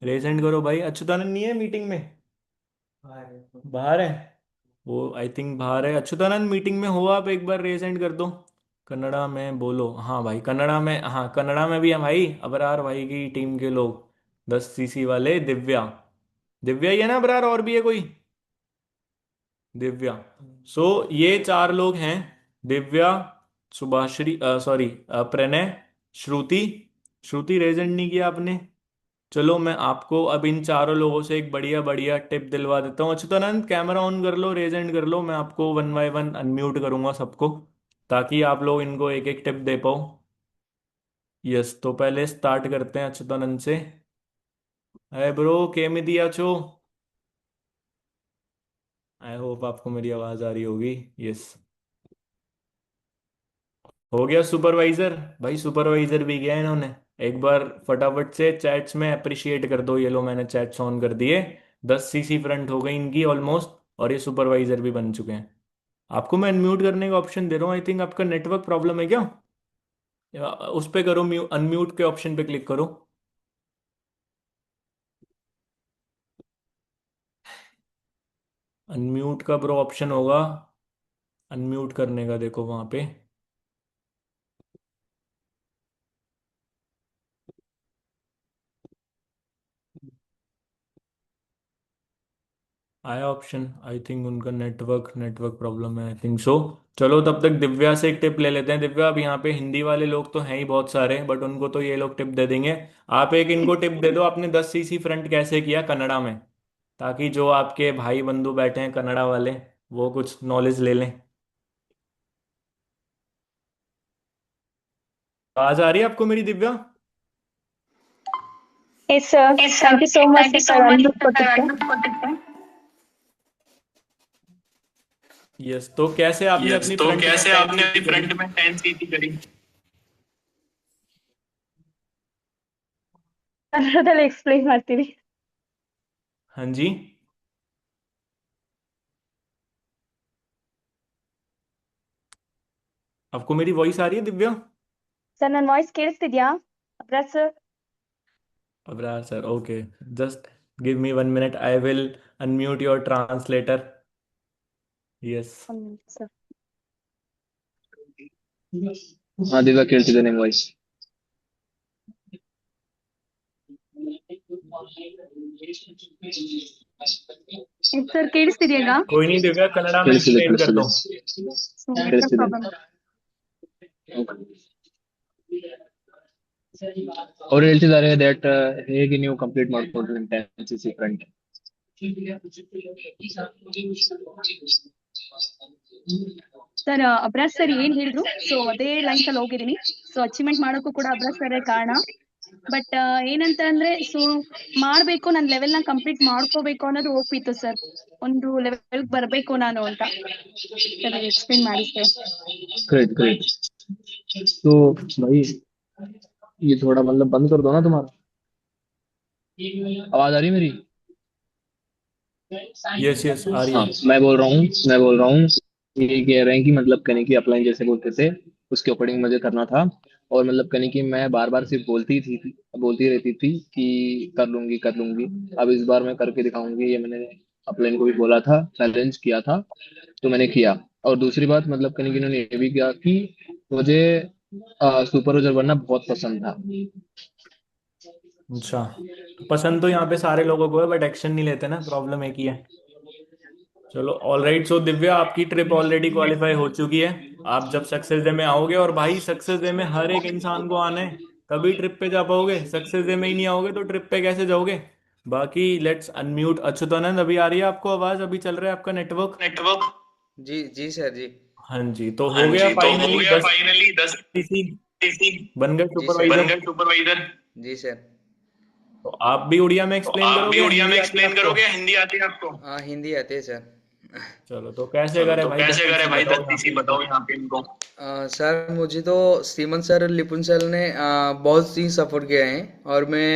[SPEAKER 1] रेजेंट करो भाई। अच्युतानंद नहीं है मीटिंग में? बाहर है। वो आई थिंक बाहर है। अच्युतानंद मीटिंग में हो आप? एक बार रेजेंट कर दो। कन्नड़ा में बोलो। हाँ भाई कन्नड़ा में, हाँ कन्नड़ा में भी है भाई, अबरार भाई की टीम के लोग। 10 सीसी वाले दिव्या। दिव्या ही है ना अबरार, और भी है कोई? दिव्या। सो ये चार लोग हैं। दिव्या, सुभाश्री, सॉरी, प्रणय, श्रुति। श्रुति रेजेंट नहीं किया आपने। चलो मैं आपको अब इन चारों लोगों से एक बढ़िया बढ़िया टिप दिलवा देता हूँ। अच्युतानंद कैमरा ऑन कर लो, रेजेंट कर लो। मैं आपको वन बाय वन अनम्यूट करूंगा सबको, ताकि आप लोग इनको एक एक टिप दे पाओ। यस, तो पहले स्टार्ट करते हैं अच्युतानंद से। अरे ब्रो, केम दिया छो? आई होप आपको मेरी आवाज आ रही होगी। यस। हो गया सुपरवाइजर। भाई सुपरवाइजर भी गया इन्होंने। एक बार फटाफट से चैट्स में अप्रिशिएट कर दो। ये लो मैंने चैट्स ऑन कर दिए। 10 सीसी फ्रंट हो गई इनकी ऑलमोस्ट, और ये सुपरवाइजर भी बन चुके हैं। आपको मैं अनम्यूट करने का ऑप्शन दे रहा हूँ। आई थिंक आपका नेटवर्क प्रॉब्लम है क्या? उस पे करो, अनम्यूट के ऑप्शन पे क्लिक करो। अनम्यूट का ब्रो ऑप्शन होगा, अनम्यूट करने का, देखो वहां पे आया ऑप्शन। आई थिंक उनका नेटवर्क नेटवर्क प्रॉब्लम है, आई थिंक सो। चलो तब तक दिव्या से एक टिप ले लेते हैं। दिव्या, अब यहाँ पे हिंदी वाले लोग तो हैं ही बहुत सारे, बट उनको तो ये लोग टिप दे देंगे। आप एक इनको टिप दे दो, आपने 10 सीसी फ्रंट कैसे किया कन्नड़ा में, ताकि जो आपके भाई बंधु बैठे हैं कन्नड़ा वाले, वो कुछ नॉलेज ले लें। आवाज आ रही है आपको मेरी, Divya?
[SPEAKER 3] Yes, sir.
[SPEAKER 1] Yes, sir.
[SPEAKER 3] Thank you so much,
[SPEAKER 1] Thank you
[SPEAKER 3] Mr.
[SPEAKER 1] so much,
[SPEAKER 3] Ranjit
[SPEAKER 1] Mr.
[SPEAKER 3] Kotikya.
[SPEAKER 1] Ranjit Kotikya. Yes, तो कैसे आपने
[SPEAKER 3] यस
[SPEAKER 1] अपनी
[SPEAKER 3] तो
[SPEAKER 1] फ्रंट में
[SPEAKER 3] कैसे
[SPEAKER 1] टेन
[SPEAKER 3] आपने
[SPEAKER 1] सीसी
[SPEAKER 3] अपनी
[SPEAKER 1] करी?
[SPEAKER 3] फ्रंट में 10 सीटी करी? ಅದರಲ್ಲಿ ಎಕ್ಸ್ಪ್ಲೈನ್ ಮಾಡ್ತೀನಿ.
[SPEAKER 1] हाँ जी। आपको मेरी वॉइस आ रही है दिव्या?
[SPEAKER 3] ಸರ್ ನನ್ನ ವಾಯ್ಸ್ ಕೇಳಿಸ್ತಿದ್ಯಾ Abraj sir?
[SPEAKER 1] Abrar sir, okay. Just give me 1 minute, I will unmute your translator. Yes.
[SPEAKER 3] Sir
[SPEAKER 4] हाँ दिव्या ಕೇಳ್ತಿದೆ ನಿಮ್ಮ ವಾಯ್ಸ್.
[SPEAKER 3] ಸರ್ ಕೇಳಿಸ್ತಿದ್ಯಾ ಈಗ?
[SPEAKER 1] कोई नहीं दिव्या, कन्नड़ा में
[SPEAKER 4] ಕೇಳಿಸ್ತಿದೆ
[SPEAKER 1] एक्सप्लेन कर
[SPEAKER 4] ಕೇಳಿಸ್ತಿದೆ
[SPEAKER 1] दो।
[SPEAKER 3] ಸೊ ನೆಟ್ವರ್ಕ್
[SPEAKER 4] ಕೇಳಿಸ್ತಿದೆ.
[SPEAKER 3] ಪ್ರಾಬ್ಲಮ್.
[SPEAKER 4] ಅವ್ರು ಹೇಳ್ತಿದ್ದಾರೆ ದಟ್ ಹೇಗೆ ನೀವು ಕಂಪ್ಲೀಟ್ ಮಾಡ್ಕೊಂಡ್ರಿ 10 cc ಫ್ರಂಟ್.
[SPEAKER 3] ಸರ್ ಅಬ್ರಾಜ್ ಸರ್ ಏನ್ ಹೇಳಿದ್ರು, ಸೊ ಅದೇ ಲೈನ್ಸ್ ಅಲ್ಲಿ ಹೋಗಿದೀನಿ. ಸೊ ಅಚೀವ್ಮೆಂಟ್ ಮಾಡೋಕ್ಕೂ ಕೂಡ ಅಬ್ರಾಜ್ ಸರ್ ಕಾರಣ. ಬಟ್ ಏನಂತ ಅಂದ್ರೆ, ಸೊ ಮಾಡ್ಬೇಕು, ನನ್ನ ಲೆವೆಲ್ ನ ಕಂಪ್ಲೀಟ್ ಮಾಡ್ಕೋಬೇಕು ಅನ್ನೋದು ಹೋಗ್ಬಿತ್ತು ಸರ್. ಒಂದು ಲೆವೆಲ್ ಬರ್ಬೇಕು ನಾನು ಅಂತ ಎಕ್ಸ್ಪ್ಲೇನ್ ಮಾಡಿ ಸರ್.
[SPEAKER 4] Great great. तो भाई ये थोड़ा मतलब बंद कर दो ना तुम्हारा. आवाज आ रही है मेरी?
[SPEAKER 1] यस यस, आ रही
[SPEAKER 4] हाँ
[SPEAKER 1] है।
[SPEAKER 4] मैं बोल रहा हूँ ये कह रहे हैं कि मतलब कहीं की अपलाइन जैसे बोलते थे उसके अकॉर्डिंग मुझे करना था. और मतलब कहीं की मैं बार बार सिर्फ बोलती रहती थी कि कर लूंगी. अब इस बार मैं करके दिखाऊंगी, ये मैंने अपलाइन को भी बोला था, चैलेंज किया था, तो मैंने किया. और दूसरी बात मतलब कहीं की इन्होंने ये भी किया कि मुझे सुपरवाइजर बनना बहुत पसंद था.
[SPEAKER 1] अच्छा, पसंद तो यहाँ पे सारे लोगों को है, बट एक्शन नहीं लेते ना, प्रॉब्लम एक ही है। चलो ऑल राइट। सो दिव्या, आपकी ट्रिप ऑलरेडी क्वालिफाई हो चुकी है। आप जब सक्सेस डे में आओगे, और भाई सक्सेस डे में हर एक इंसान को आना है, तभी ट्रिप पे जा पाओगे। सक्सेस डे में ही नहीं आओगे तो ट्रिप पे कैसे जाओगे? बाकी लेट्स अनम्यूट अच्युतानंद। अभी आ रही है आपको आवाज? अभी चल रहा है आपका नेटवर्क?
[SPEAKER 3] नेटवर्क।
[SPEAKER 5] जी जी सर जी।
[SPEAKER 1] हाँ जी, तो
[SPEAKER 3] हाँ
[SPEAKER 1] हो गया
[SPEAKER 3] जी, तो हो
[SPEAKER 1] फाइनली
[SPEAKER 3] गया
[SPEAKER 1] 10
[SPEAKER 3] फाइनली 10
[SPEAKER 1] सीसी
[SPEAKER 3] सीसी
[SPEAKER 1] बन गए
[SPEAKER 5] जी सर।
[SPEAKER 3] बन
[SPEAKER 1] सुपरवाइजर।
[SPEAKER 3] गए सुपरवाइजर।
[SPEAKER 5] जी सर।
[SPEAKER 1] तो आप भी उड़िया में
[SPEAKER 3] तो
[SPEAKER 1] एक्सप्लेन
[SPEAKER 3] आप भी
[SPEAKER 1] करोगे,
[SPEAKER 3] उड़िया में
[SPEAKER 1] हिंदी आती है
[SPEAKER 3] एक्सप्लेन
[SPEAKER 1] आपको?
[SPEAKER 3] करोगे, हिंदी आती है आपको?
[SPEAKER 5] हाँ हिंदी आती है सर।
[SPEAKER 1] चलो तो कैसे
[SPEAKER 3] चलो
[SPEAKER 1] करें
[SPEAKER 3] तो
[SPEAKER 1] भाई, दस
[SPEAKER 3] कैसे करें
[SPEAKER 1] सीसी
[SPEAKER 3] भाई,
[SPEAKER 1] बताओ
[SPEAKER 3] 10
[SPEAKER 1] यहाँ
[SPEAKER 3] सीसी
[SPEAKER 1] पे इनको।
[SPEAKER 3] बताओ यहाँ पे इनको।
[SPEAKER 5] सर मुझे तो सीमन सर लिपुन सर ने बहुत सी सपोर्ट किया है, और मैं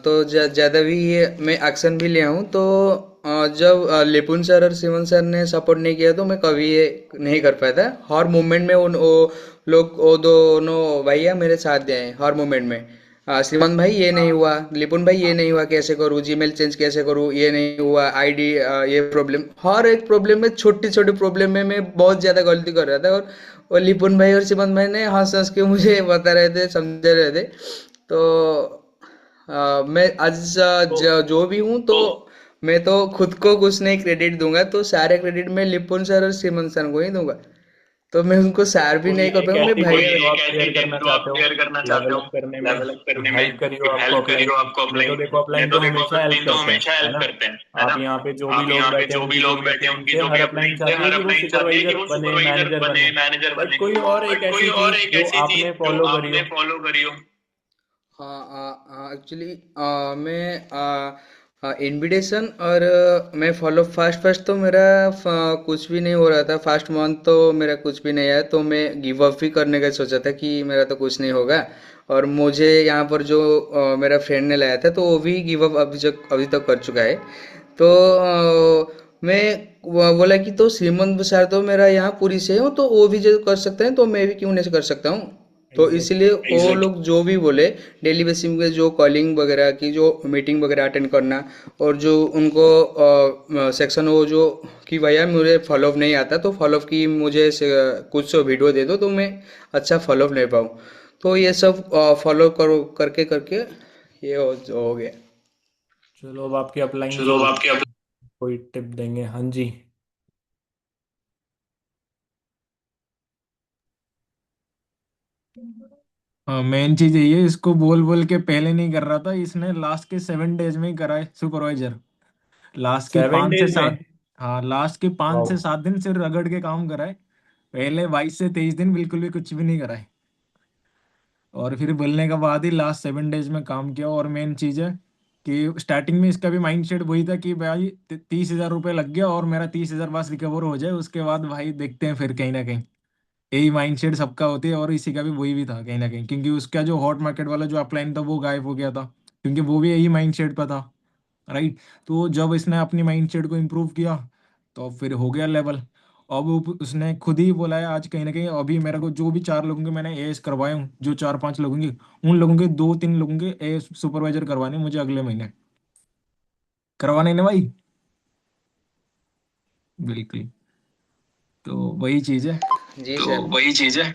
[SPEAKER 5] तो ज़्यादा भी मैं एक्शन भी लिया हूँ, तो जब लिपुन सर और सीमन सर ने सपोर्ट नहीं किया तो मैं कभी ये नहीं कर पाया था. हर मोमेंट में लोग वो दोनों भैया मेरे साथ गए हैं हर मोमेंट में। श्रीमान भाई ये नहीं हुआ, लिपुन भाई ये नहीं हुआ, कैसे करूँ, जीमेल चेंज कैसे करूँ, ये नहीं हुआ, आईडी ये प्रॉब्लम, हर एक प्रॉब्लम में, छोटी छोटी प्रॉब्लम में मैं बहुत ज्यादा गलती कर रहा था। और लिपुन भाई और श्रीमान भाई ने हंस हंस के मुझे बता रहे थे, समझा रहे थे। तो मैं आज जो भी हूँ, तो मैं तो खुद को कुछ नहीं क्रेडिट दूंगा, तो सारे क्रेडिट मैं लिपुन सर और श्रीमंत सर को ही दूंगा। तो मैं उनको सैर भी
[SPEAKER 1] कोई
[SPEAKER 5] नहीं कर
[SPEAKER 1] एक
[SPEAKER 5] पाऊंगा, मैं
[SPEAKER 1] ऐसी
[SPEAKER 5] भैया।
[SPEAKER 1] टिप जो आप शेयर करना चाहते हो लेवल अप करने में, जो हेल्प करी हो आपको अपलाइन में? ये तो देखो, अपलाइन तो हमेशा हेल्प करते हैं, है ना? आप यहाँ पे जो भी लोग बैठे हैं उनकी जो भी अपलाइन से, हर अपलाइन चाहती है कि वो सुपरवाइजर बने, मैनेजर बने। बट कोई और एक ऐसी चीज जो आपने फॉलो करी हो?
[SPEAKER 5] हाँ, एक्चुअली मैं इनविटेशन और मैं फॉलो फर्स्ट फर्स्ट तो मेरा कुछ भी नहीं हो रहा था, फर्स्ट मंथ तो मेरा कुछ भी नहीं आया, तो मैं गिव अप ही करने का सोचा था कि मेरा तो कुछ नहीं होगा। और मुझे यहाँ पर जो मेरा फ्रेंड ने लाया था, तो वो भी गिव अप अभी तक कर चुका है। तो मैं बोला कि तो श्रीमंत सर तो मेरा यहाँ पूरी से हो, तो वो भी जो कर सकते हैं, तो मैं भी क्यों नहीं कर सकता हूँ। तो
[SPEAKER 1] एग्जैक्टली।
[SPEAKER 5] इसलिए वो लोग जो भी बोले, डेली बेसिस पे जो कॉलिंग वगैरह की, जो मीटिंग वगैरह अटेंड करना, और जो उनको सेक्शन वो जो कि भैया मुझे फॉलोअप नहीं आता, तो फॉलोअप की मुझे कुछ वीडियो दे दो, तो मैं अच्छा फॉलोअप ले पाऊँ। तो ये सब फॉलो करो करके करके ये हो गया।
[SPEAKER 1] चलो, अब आपके अपलाइन जो कोई टिप देंगे? हाँ जी।
[SPEAKER 2] हाँ, मेन चीज यही है, इसको बोल बोल के पहले नहीं कर रहा था, इसने लास्ट के 7 डेज में ही करा है सुपरवाइजर। लास्ट के
[SPEAKER 1] सेवन
[SPEAKER 2] पाँच से
[SPEAKER 1] डेज में?
[SPEAKER 2] सात हाँ, लास्ट के पाँच
[SPEAKER 1] वाह।
[SPEAKER 2] से सात दिन सिर्फ रगड़ के काम करा है। पहले 22 से 23 दिन बिल्कुल भी कुछ भी नहीं करा है। और फिर बोलने के बाद ही लास्ट 7 डेज में काम किया। और मेन चीज है कि स्टार्टिंग में इसका भी माइंडसेट वही था कि भाई 30,000 रुपये लग गया और मेरा 30,000 बस रिकवर हो जाए, उसके बाद भाई देखते हैं फिर कहीं ना कहीं। यही माइंडसेट सबका होती है, और इसी का भी वही भी था कहीं ना कहीं, क्योंकि उसका जो हॉट मार्केट वाला जो अपलाइन था वो गायब हो गया था, क्योंकि वो भी यही माइंडसेट पर था। राइट। तो जब इसने अपनी माइंडसेट को इम्प्रूव किया तो फिर हो गया लेवल। अब उसने खुद ही बोला है आज कहीं ना कहीं, अभी मेरे को जो भी 4 लोगों के मैंने एएस करवाए हूँ, जो 4-5 लोगों की, उन लोगों के 2-3 लोगों के एएस सुपरवाइजर करवाने हैं मुझे अगले महीने। करवाने हैं ना भाई? बिल्कुल। तो वही चीज़ है।
[SPEAKER 5] जी सर।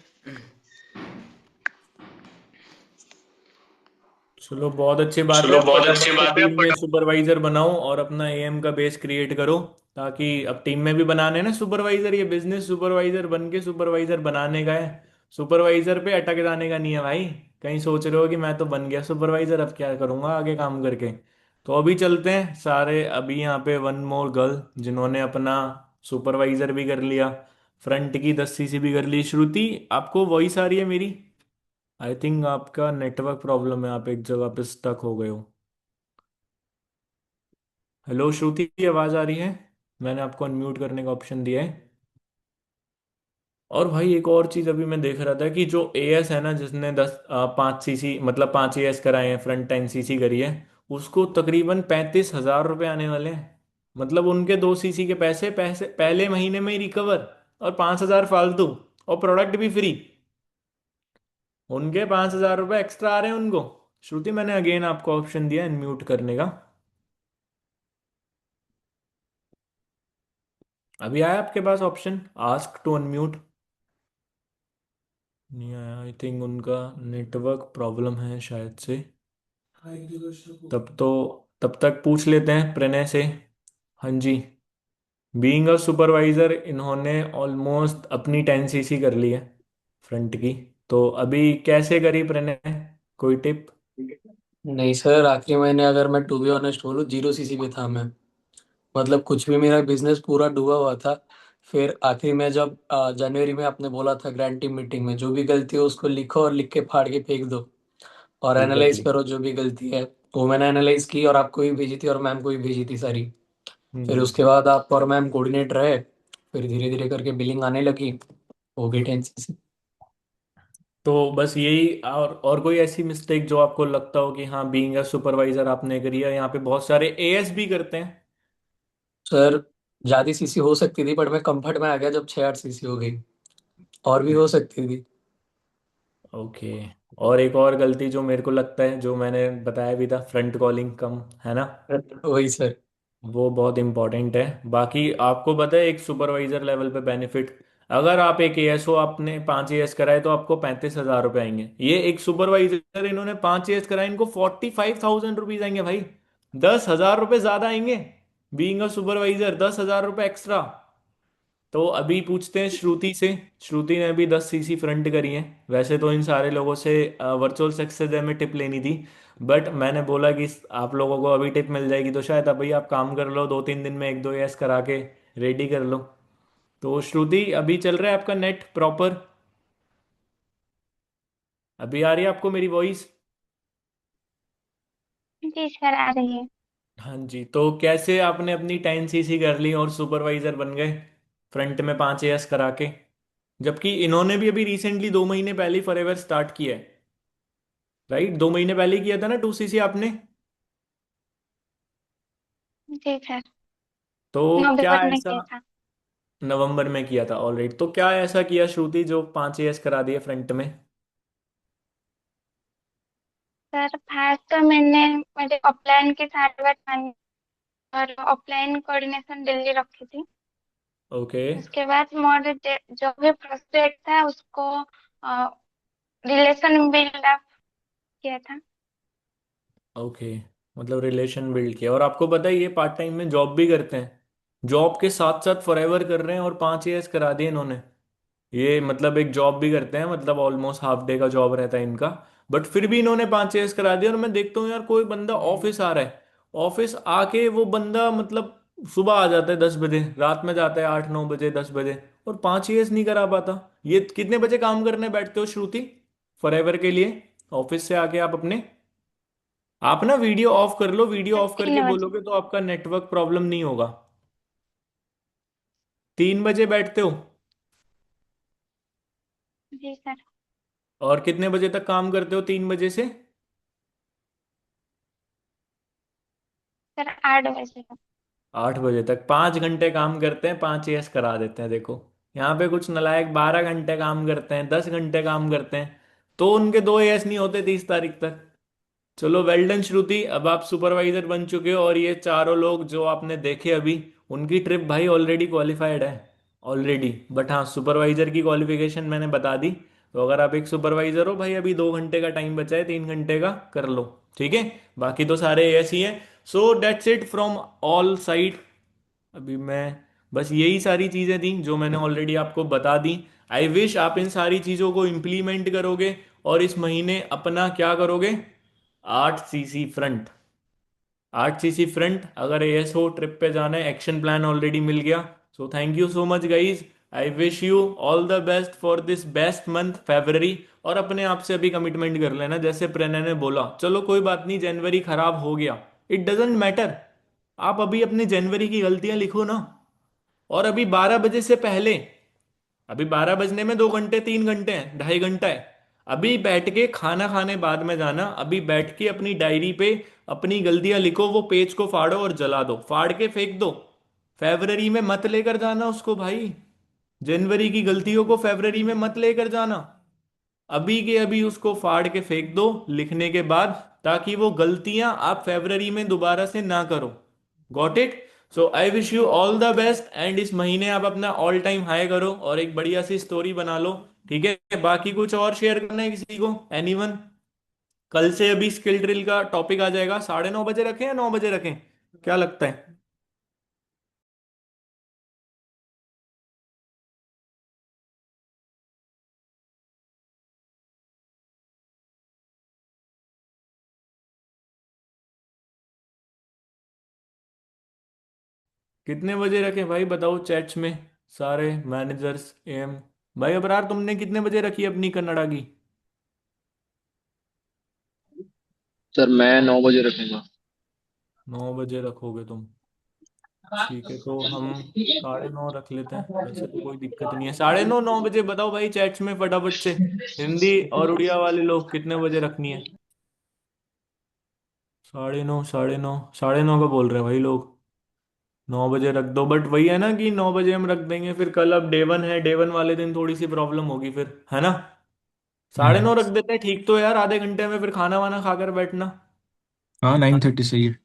[SPEAKER 1] चलो, बहुत अच्छी बात है। अब फटाफट से टीम में सुपरवाइजर बनाओ और अपना एएम का बेस क्रिएट करो, ताकि अब टीम में भी बनाने हैं ना सुपरवाइजर। ये बिजनेस सुपरवाइजर बन के सुपरवाइजर बनाने का है, सुपरवाइजर पे अटक जाने का नहीं है भाई। कहीं सोच रहे हो कि मैं तो बन गया सुपरवाइजर, अब क्या करूंगा आगे काम करके? तो अभी चलते हैं सारे। अभी यहाँ पे वन मोर गर्ल जिन्होंने अपना सुपरवाइजर भी कर लिया, फ्रंट की 10 सीसी भी कर ली। श्रुति, आपको वॉइस आ रही है मेरी? आई थिंक आपका नेटवर्क प्रॉब्लम है, आप एक जगह पे स्टक हो गए हो। हेलो श्रुति, आवाज आ रही है? मैंने आपको अनम्यूट करने का ऑप्शन दिया है। और भाई एक और चीज अभी मैं देख रहा था कि जो एएस है ना, जिसने 5 सीसी मतलब 5 एएस कराए हैं, फ्रंट 10 सीसी करी है, उसको तकरीबन 35,000 रुपये आने वाले हैं। मतलब उनके 2 सीसी के पैसे पैसे पहले महीने में ही रिकवर, और 5,000 फालतू, और प्रोडक्ट भी फ्री। उनके 5,000 रुपये एक्स्ट्रा आ रहे हैं उनको। श्रुति, मैंने अगेन आपको ऑप्शन दिया अनम्यूट करने का। अभी आया आपके पास ऑप्शन आस्क टू अनम्यूट? नहीं आया। आई थिंक उनका नेटवर्क प्रॉब्लम है शायद से। तब तक पूछ लेते हैं प्रणय से। हाँ जी। बीइंग अ सुपरवाइजर इन्होंने ऑलमोस्ट अपनी 10 सीसी कर ली है फ्रंट की। तो अभी कैसे करी प्रणय, कोई टिप?
[SPEAKER 6] नहीं सर, आखिरी महीने अगर मैं टू बी ऑनेस्ट बोलूँ, 0 सीसी पे था मैं। मतलब कुछ भी, मेरा बिजनेस पूरा डूबा हुआ था। फिर आखिरी में जब जनवरी में आपने बोला था ग्रैंड टीम मीटिंग में, जो भी गलती हो उसको लिखो और लिख के फाड़ के फेंक दो, और एनालाइज
[SPEAKER 1] एग्जैक्टली।
[SPEAKER 6] करो जो भी गलती है। वो मैंने एनालाइज की और आपको भी भेजी थी और मैम को भी भेजी थी सारी। फिर
[SPEAKER 1] हम्म।
[SPEAKER 6] उसके बाद आप और मैम कोऑर्डिनेट रहे। फिर धीरे धीरे करके बिलिंग आने लगी। हो गई 10 सीसी।
[SPEAKER 1] तो बस यही, और कोई ऐसी मिस्टेक जो आपको लगता हो कि हाँ बीइंग अ सुपरवाइजर आपने करी है? यहाँ पे बहुत सारे एएस भी करते हैं।
[SPEAKER 6] सर, ज्यादा सीसी हो सकती थी, बट मैं कंफर्ट में आ गया जब 6-8 सीसी हो गई। और भी हो सकती थी।
[SPEAKER 1] ओके। और एक और गलती जो मेरे को लगता है, जो मैंने बताया भी था, फ्रंट कॉलिंग कम, है ना?
[SPEAKER 6] वही सर।
[SPEAKER 1] वो बहुत इंपॉर्टेंट है। बाकी आपको पता है एक सुपरवाइजर लेवल पे बेनिफिट, अगर आप एक एएसओ आपने 5 एएस कराए तो आपको 35,000 रुपये आएंगे। ये एक सुपरवाइजर इन्होंने 5 एएस कराए, इनको 45,000 रुपीज आएंगे भाई। 10,000 रुपये ज्यादा आएंगे। बीइंग अ सुपरवाइजर 10,000 रुपये एक्स्ट्रा। तो अभी पूछते हैं श्रुति से। श्रुति ने अभी 10 सीसी फ्रंट करी है। वैसे तो इन सारे लोगों से वर्चुअल सक्सेस डे में टिप लेनी थी, बट मैंने बोला कि आप लोगों को अभी टिप मिल जाएगी, तो शायद अभी आप काम कर लो, 2-3 दिन में 1-2 एस करा के रेडी कर लो। तो श्रुति, अभी चल रहा है आपका नेट प्रॉपर? अभी आ रही है आपको मेरी वॉइस?
[SPEAKER 7] जी सर, आ रही है।
[SPEAKER 1] हाँ जी। तो कैसे आपने अपनी 10 सीसी कर ली और सुपरवाइजर बन गए फ्रंट में 5 एएस करा के? जबकि इन्होंने भी अभी रिसेंटली 2 महीने पहले ही फॉरएवर स्टार्ट किया है। राइट, 2 महीने पहले ही किया था ना 2 सीसी आपने?
[SPEAKER 7] जी सर,
[SPEAKER 1] तो क्या
[SPEAKER 7] नवंबर में
[SPEAKER 1] ऐसा?
[SPEAKER 7] किया था।
[SPEAKER 1] नवंबर में किया था, ऑलराइट। तो क्या ऐसा किया श्रुति जो 5 एएस करा दिए फ्रंट में?
[SPEAKER 7] सर फर्स्ट तो मैंने मेरे ऑफलाइन की सारी बात मानी और ऑफलाइन कोऑर्डिनेशन दिल्ली रखी थी।
[SPEAKER 1] ओके।
[SPEAKER 7] उसके बाद मोर जो भी प्रोस्पेक्ट था उसको रिलेशन बिल्ड अप किया था।
[SPEAKER 1] ओके, मतलब रिलेशन बिल्ड किया। और आपको पता है ये पार्ट टाइम में जॉब भी करते हैं, जॉब के साथ साथ फॉरएवर कर रहे हैं, और 5 एएस करा दिए इन्होंने। ये मतलब एक जॉब भी करते हैं, मतलब ऑलमोस्ट हाफ डे का जॉब रहता है इनका, बट फिर भी इन्होंने 5 एएस करा दिया। और मैं देखता हूँ यार, कोई बंदा ऑफिस आ रहा है, ऑफिस आके वो बंदा मतलब सुबह आ जाता है 10 बजे, रात में जाता है 8-9 बजे, 10 बजे, और 5 एएस नहीं करा पाता। ये कितने बजे काम करने बैठते हो श्रुति फॉरएवर के लिए ऑफिस से आके आप अपने? आप ना वीडियो ऑफ कर लो, वीडियो
[SPEAKER 7] सर
[SPEAKER 1] ऑफ करके
[SPEAKER 7] 3 बजे।
[SPEAKER 1] बोलोगे तो आपका नेटवर्क प्रॉब्लम नहीं होगा। 3 बजे बैठते हो?
[SPEAKER 7] जी सर।
[SPEAKER 1] और कितने बजे तक काम करते हो 3 बजे से?
[SPEAKER 7] 8 बजे तक।
[SPEAKER 1] 8 बजे तक 5 घंटे काम करते हैं, 5 एएस करा देते हैं। देखो, यहाँ पे कुछ नालायक 12 घंटे काम करते हैं, 10 घंटे काम करते हैं, तो उनके 2 एएस नहीं होते 30 तारीख तक। चलो, वेल डन श्रुति, अब आप सुपरवाइजर बन चुके हो। और ये चारों लोग जो आपने देखे अभी, उनकी ट्रिप भाई ऑलरेडी क्वालिफाइड है, ऑलरेडी। बट हाँ, सुपरवाइजर की क्वालिफिकेशन मैंने बता दी। तो अगर आप एक सुपरवाइजर हो भाई, अभी 2 घंटे का टाइम बचा है, 3 घंटे का कर लो, ठीक है? बाकी तो सारे ऐसे ही हैं। So that's it from all side. अभी मैं बस यही सारी चीज़ें थी जो मैंने ऑलरेडी आपको बता दी। आई विश आप इन सारी चीज़ों को इम्प्लीमेंट करोगे, और इस महीने अपना क्या करोगे? 8 सीसी फ्रंट। 8 सीसी फ्रंट, अगर एएस हो, ट्रिप पे जाना है, एक्शन प्लान ऑलरेडी मिल गया। So thank you so much guys. I wish you all the best for this best month February. और अपने आप से अभी कमिटमेंट कर लेना, जैसे प्रणय ने बोला, चलो कोई बात नहीं, जनवरी खराब हो गया, इट डजेंट मैटर। आप अभी अपनी जनवरी की गलतियां लिखो ना। और अभी 12 बजे से पहले, अभी 12 बजने में 2 घंटे 3 घंटे हैं, 2.5 घंटा है। अभी बैठ के खाना खाने बाद में जाना, अभी बैठ के अपनी डायरी पे अपनी गलतियां लिखो, वो पेज को फाड़ो और जला दो, फाड़ के फेंक दो। फेब्रवरी में मत लेकर जाना उसको भाई। जनवरी की गलतियों को फेब्रवरी में मत लेकर जाना। अभी के अभी उसको फाड़ के फेंक दो लिखने के बाद, ताकि वो गलतियां आप फेब्रवरी में दोबारा से ना करो। Got it? So I wish you all the best, and इस महीने आप अपना ऑल टाइम हाई करो और एक बढ़िया सी स्टोरी बना लो, ठीक है? बाकी कुछ और शेयर करना है किसी को? एनीवन? कल से अभी स्किल ड्रिल का टॉपिक आ जाएगा, 9:30 बजे रखें या 9 बजे रखें? क्या लगता है? कितने बजे रखें भाई, बताओ चैट्स में, सारे मैनेजर्स एम। भाई अबरार, तुमने कितने बजे रखी अपनी कन्नड़ा की?
[SPEAKER 4] सर मैं 9 बजे रखूंगा।
[SPEAKER 1] 9 बजे रखोगे तुम? ठीक है, तो हम 9:30 रख लेते हैं, वैसे तो कोई दिक्कत नहीं है। 9:30 9 बजे बताओ भाई चैट्स में फटाफट से। हिंदी और उड़िया वाले लोग कितने बजे रखनी है? 9:30, 9:30, 9:30 का बोल रहे हैं भाई लोग। 9 बजे रख दो, बट वही है ना कि 9 बजे हम रख देंगे, फिर कल अब डे 1 है, डे 1 वाले दिन थोड़ी सी प्रॉब्लम होगी फिर, है ना? 9:30 रख देते हैं, ठीक तो है यार, आधे घंटे में फिर खाना वाना खाकर बैठना।
[SPEAKER 2] हाँ 9:30 सही है।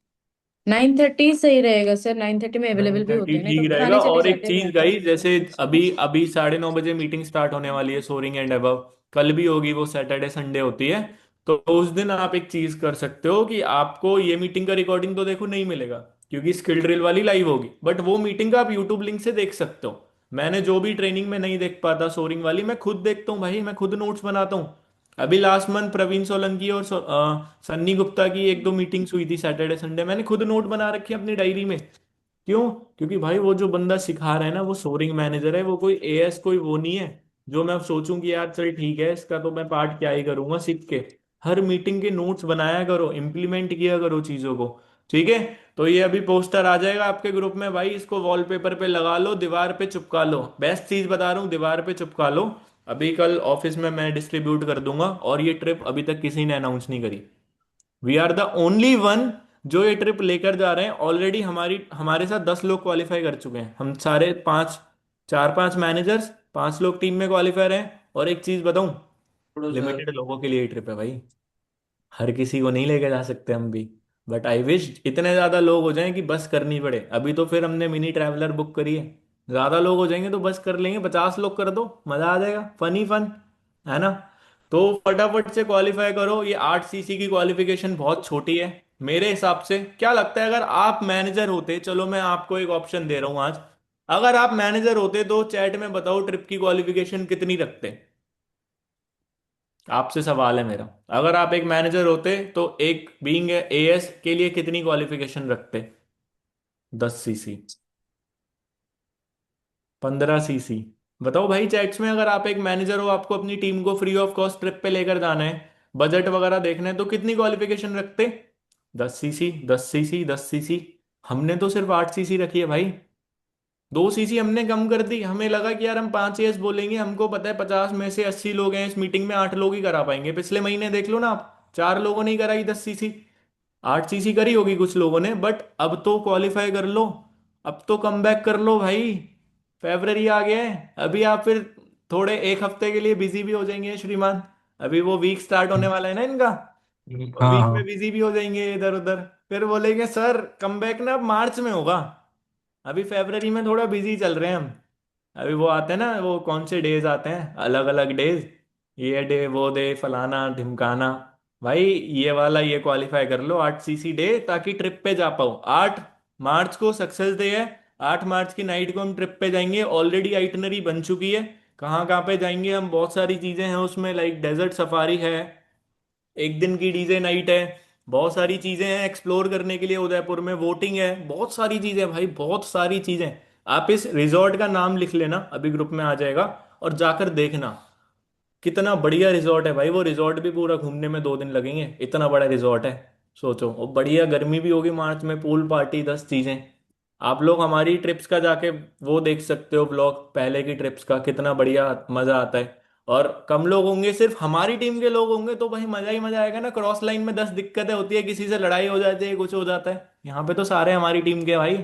[SPEAKER 8] 9:30 सही रहेगा सर, 9:30 में
[SPEAKER 1] नाइन
[SPEAKER 8] अवेलेबल भी
[SPEAKER 1] थर्टी
[SPEAKER 8] होते हैं, नहीं तो
[SPEAKER 1] ठीक रहेगा।
[SPEAKER 8] खाने चले
[SPEAKER 1] और एक
[SPEAKER 8] जाते हैं घर
[SPEAKER 1] चीज
[SPEAKER 8] पे।
[SPEAKER 1] गाइस, जैसे अभी अभी 9:30 मीटिंग स्टार्ट होने वाली है सोरिंग एंड अबव, कल भी होगी, वो सैटरडे संडे होती है। तो उस दिन आप एक चीज कर सकते हो कि आपको ये मीटिंग का रिकॉर्डिंग तो देखो नहीं मिलेगा, क्योंकि स्किल ड्रिल वाली लाइव होगी, बट वो मीटिंग का आप यूट्यूब लिंक से देख सकते हो। मैंने जो भी ट्रेनिंग में नहीं देख पाता सोरिंग वाली, मैं खुद देखता हूँ भाई, मैं खुद नोट्स बनाता हूँ। अभी लास्ट मंथ प्रवीण सोलंकी और सन्नी गुप्ता की एक दो मीटिंग्स हुई थी सैटरडे संडे, मैंने खुद नोट बना रखी है अपनी डायरी में। क्यों? क्योंकि भाई वो जो बंदा सिखा रहा है ना, वो सोरिंग मैनेजर है, वो कोई एएस कोई वो नहीं है जो मैं सोचूं कि यार चल ठीक है इसका तो मैं पार्ट क्या ही करूंगा सीख के। हर मीटिंग के नोट्स बनाया करो, इम्प्लीमेंट किया करो चीजों को। ठीक है? तो ये अभी पोस्टर आ जाएगा आपके ग्रुप में भाई, इसको वॉलपेपर पे लगा लो, दीवार पे चिपका लो, बेस्ट चीज बता रहा हूँ, दीवार पे चिपका लो। अभी कल ऑफिस में मैं डिस्ट्रीब्यूट कर दूंगा। और ये ट्रिप अभी तक किसी ने अनाउंस नहीं करी। We are the only one जो ये ट्रिप लेकर जा रहे हैं। ऑलरेडी हमारी हमारे साथ 10 लोग क्वालिफाई कर चुके हैं, हम सारे पांच, चार पांच मैनेजर्स, 5 लोग टीम में क्वालिफायर हैं। और एक चीज बताऊं,
[SPEAKER 6] बोलो सर।
[SPEAKER 1] लिमिटेड लोगों के लिए ये ट्रिप है भाई, हर किसी को नहीं लेके जा सकते हम भी। बट आई विश इतने ज्यादा लोग हो जाएं कि बस करनी पड़े। अभी तो फिर हमने मिनी ट्रैवलर बुक करी है, ज्यादा लोग हो जाएंगे तो बस कर लेंगे, 50 लोग कर दो, मजा आ जाएगा, फन ही फन, है ना? तो फटाफट से क्वालिफाई करो। ये 8 सीसी की क्वालिफिकेशन बहुत छोटी है मेरे हिसाब से। क्या लगता है अगर आप मैनेजर होते, चलो मैं आपको एक ऑप्शन दे रहा हूं आज, अगर आप मैनेजर होते तो चैट में बताओ ट्रिप की क्वालिफिकेशन कितनी रखते? आपसे सवाल है मेरा, अगर आप एक मैनेजर होते तो एक बीइंग एएस के लिए कितनी क्वालिफिकेशन रखते? 10 सीसी, 15 सीसी? बताओ भाई चैट्स में, अगर आप एक मैनेजर हो, आपको अपनी टीम को फ्री ऑफ कॉस्ट ट्रिप पे लेकर जाना है, बजट वगैरह देखना है, तो कितनी क्वालिफिकेशन रखते? 10 सीसी, 10 सीसी, 10 सीसी। हमने तो सिर्फ 8 सीसी रखी है भाई। 2 सीसी हमने कम कर दी, हमें लगा कि यार हम 5 एस बोलेंगे, हमको पता है 50 में से 80 लोग हैं इस मीटिंग में, 8 लोग ही करा पाएंगे। पिछले महीने देख लो ना आप, 4 लोगों ने ही कराई 10 सीसी। 8 सीसी करी होगी कुछ लोगों ने, बट अब तो क्वालिफाई कर लो, अब तो कम बैक कर लो भाई। फेब्रवरी आ गया है, अभी आप फिर थोड़े एक हफ्ते के लिए बिजी भी हो जाएंगे श्रीमान। अभी वो वीक स्टार्ट होने वाला है ना इनका,
[SPEAKER 2] हाँ
[SPEAKER 1] वीक में
[SPEAKER 2] हाँ।
[SPEAKER 1] बिजी भी हो जाएंगे इधर उधर। फिर बोलेंगे सर कम बैक ना अब मार्च में होगा, अभी फेब्रवरी में थोड़ा बिजी चल रहे हैं हम। अभी वो आते हैं ना, वो कौन से डेज आते हैं, अलग अलग डेज, ये डे वो डे फलाना ढिमकाना। भाई ये वाला ये क्वालिफाई कर लो 8 सीसी डे, ताकि ट्रिप पे जा पाओ। 8 मार्च को सक्सेस डे है, 8 मार्च की नाइट को हम ट्रिप पे जाएंगे, ऑलरेडी आइटनरी बन चुकी है। कहाँ कहाँ पे जाएंगे हम, बहुत सारी चीजें हैं उसमें, लाइक डेजर्ट सफारी है, एक दिन की डीजे नाइट है, बहुत सारी चीजें हैं एक्सप्लोर करने के लिए उदयपुर में, वोटिंग है, बहुत सारी चीजें भाई, बहुत सारी चीजें। आप इस रिजॉर्ट का नाम लिख लेना, अभी ग्रुप में आ जाएगा, और जाकर देखना कितना बढ़िया रिजॉर्ट है भाई। वो रिजॉर्ट भी पूरा घूमने में 2 दिन लगेंगे, इतना बड़ा रिजॉर्ट है। सोचो, और बढ़िया गर्मी भी होगी मार्च में, पूल पार्टी 10 चीजें। आप लोग हमारी ट्रिप्स का जाके वो देख सकते हो ब्लॉग, पहले की ट्रिप्स का, कितना बढ़िया मजा आता है। और कम लोग होंगे, सिर्फ हमारी टीम के लोग होंगे तो भाई मजा ही मजा आएगा ना। क्रॉस लाइन में 10 दिक्कतें होती है, किसी से लड़ाई हो जाती है, कुछ हो जाता है, यहाँ पे तो सारे हमारी टीम के भाई।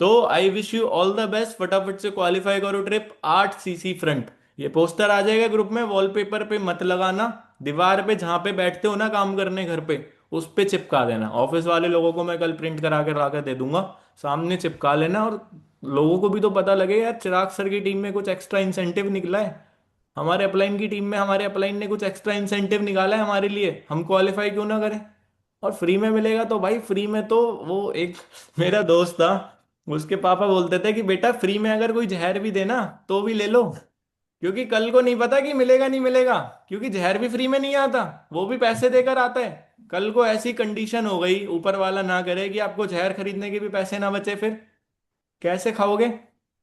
[SPEAKER 1] तो I wish you all the best, फटाफट से क्वालिफाई करो ट्रिप 8 सीसी फ्रंट। ये पोस्टर आ जाएगा ग्रुप में, वॉलपेपर पे मत लगाना, दीवार पे जहां पे बैठते हो ना काम करने घर पे, उस पे चिपका देना। ऑफिस वाले लोगों को मैं कल प्रिंट करा के ला के दे दूंगा, सामने चिपका लेना। और लोगों को भी तो पता लगे यार, चिराग सर की टीम में कुछ एक्स्ट्रा इंसेंटिव निकला है, हमारे अपलाइन की टीम में हमारे अपलाइन ने कुछ एक्स्ट्रा इंसेंटिव निकाला है हमारे लिए, हम क्वालिफाई क्यों ना करें? और फ्री में मिलेगा तो भाई फ्री में तो, वो एक मेरा दोस्त था, उसके पापा बोलते थे कि बेटा फ्री में अगर कोई जहर भी देना तो भी ले लो, क्योंकि कल को नहीं पता कि मिलेगा नहीं मिलेगा, क्योंकि जहर भी फ्री में नहीं आता, वो भी पैसे देकर आता है। कल को ऐसी कंडीशन हो गई, ऊपर वाला ना करे, कि आपको जहर खरीदने के भी पैसे ना बचे, फिर कैसे खाओगे?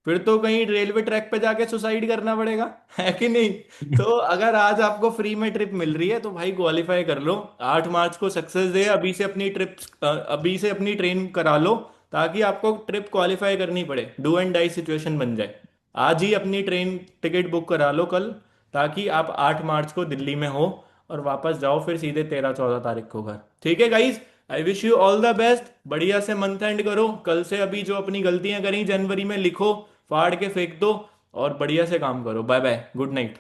[SPEAKER 1] फिर तो कहीं रेलवे ट्रैक पे जाके सुसाइड करना पड़ेगा, है कि नहीं? तो अगर आज आपको फ्री में ट्रिप मिल रही है तो भाई क्वालिफाई कर लो। 8 मार्च को सक्सेस डे, अभी से अपनी ट्रेन करा लो, ताकि आपको ट्रिप क्वालिफाई करनी पड़े, डू एंड डाई सिचुएशन बन जाए। आज ही अपनी ट्रेन टिकट बुक करा लो कल, ताकि आप 8 मार्च को दिल्ली में हो, और वापस जाओ फिर सीधे 13-14 तारीख को घर। ठीक है guys, I wish you all the best, बढ़िया से मंथ एंड करो कल से। अभी जो अपनी गलतियां करी जनवरी में लिखो, फाड़ के फेंक दो, और बढ़िया से काम करो। Bye bye, good night.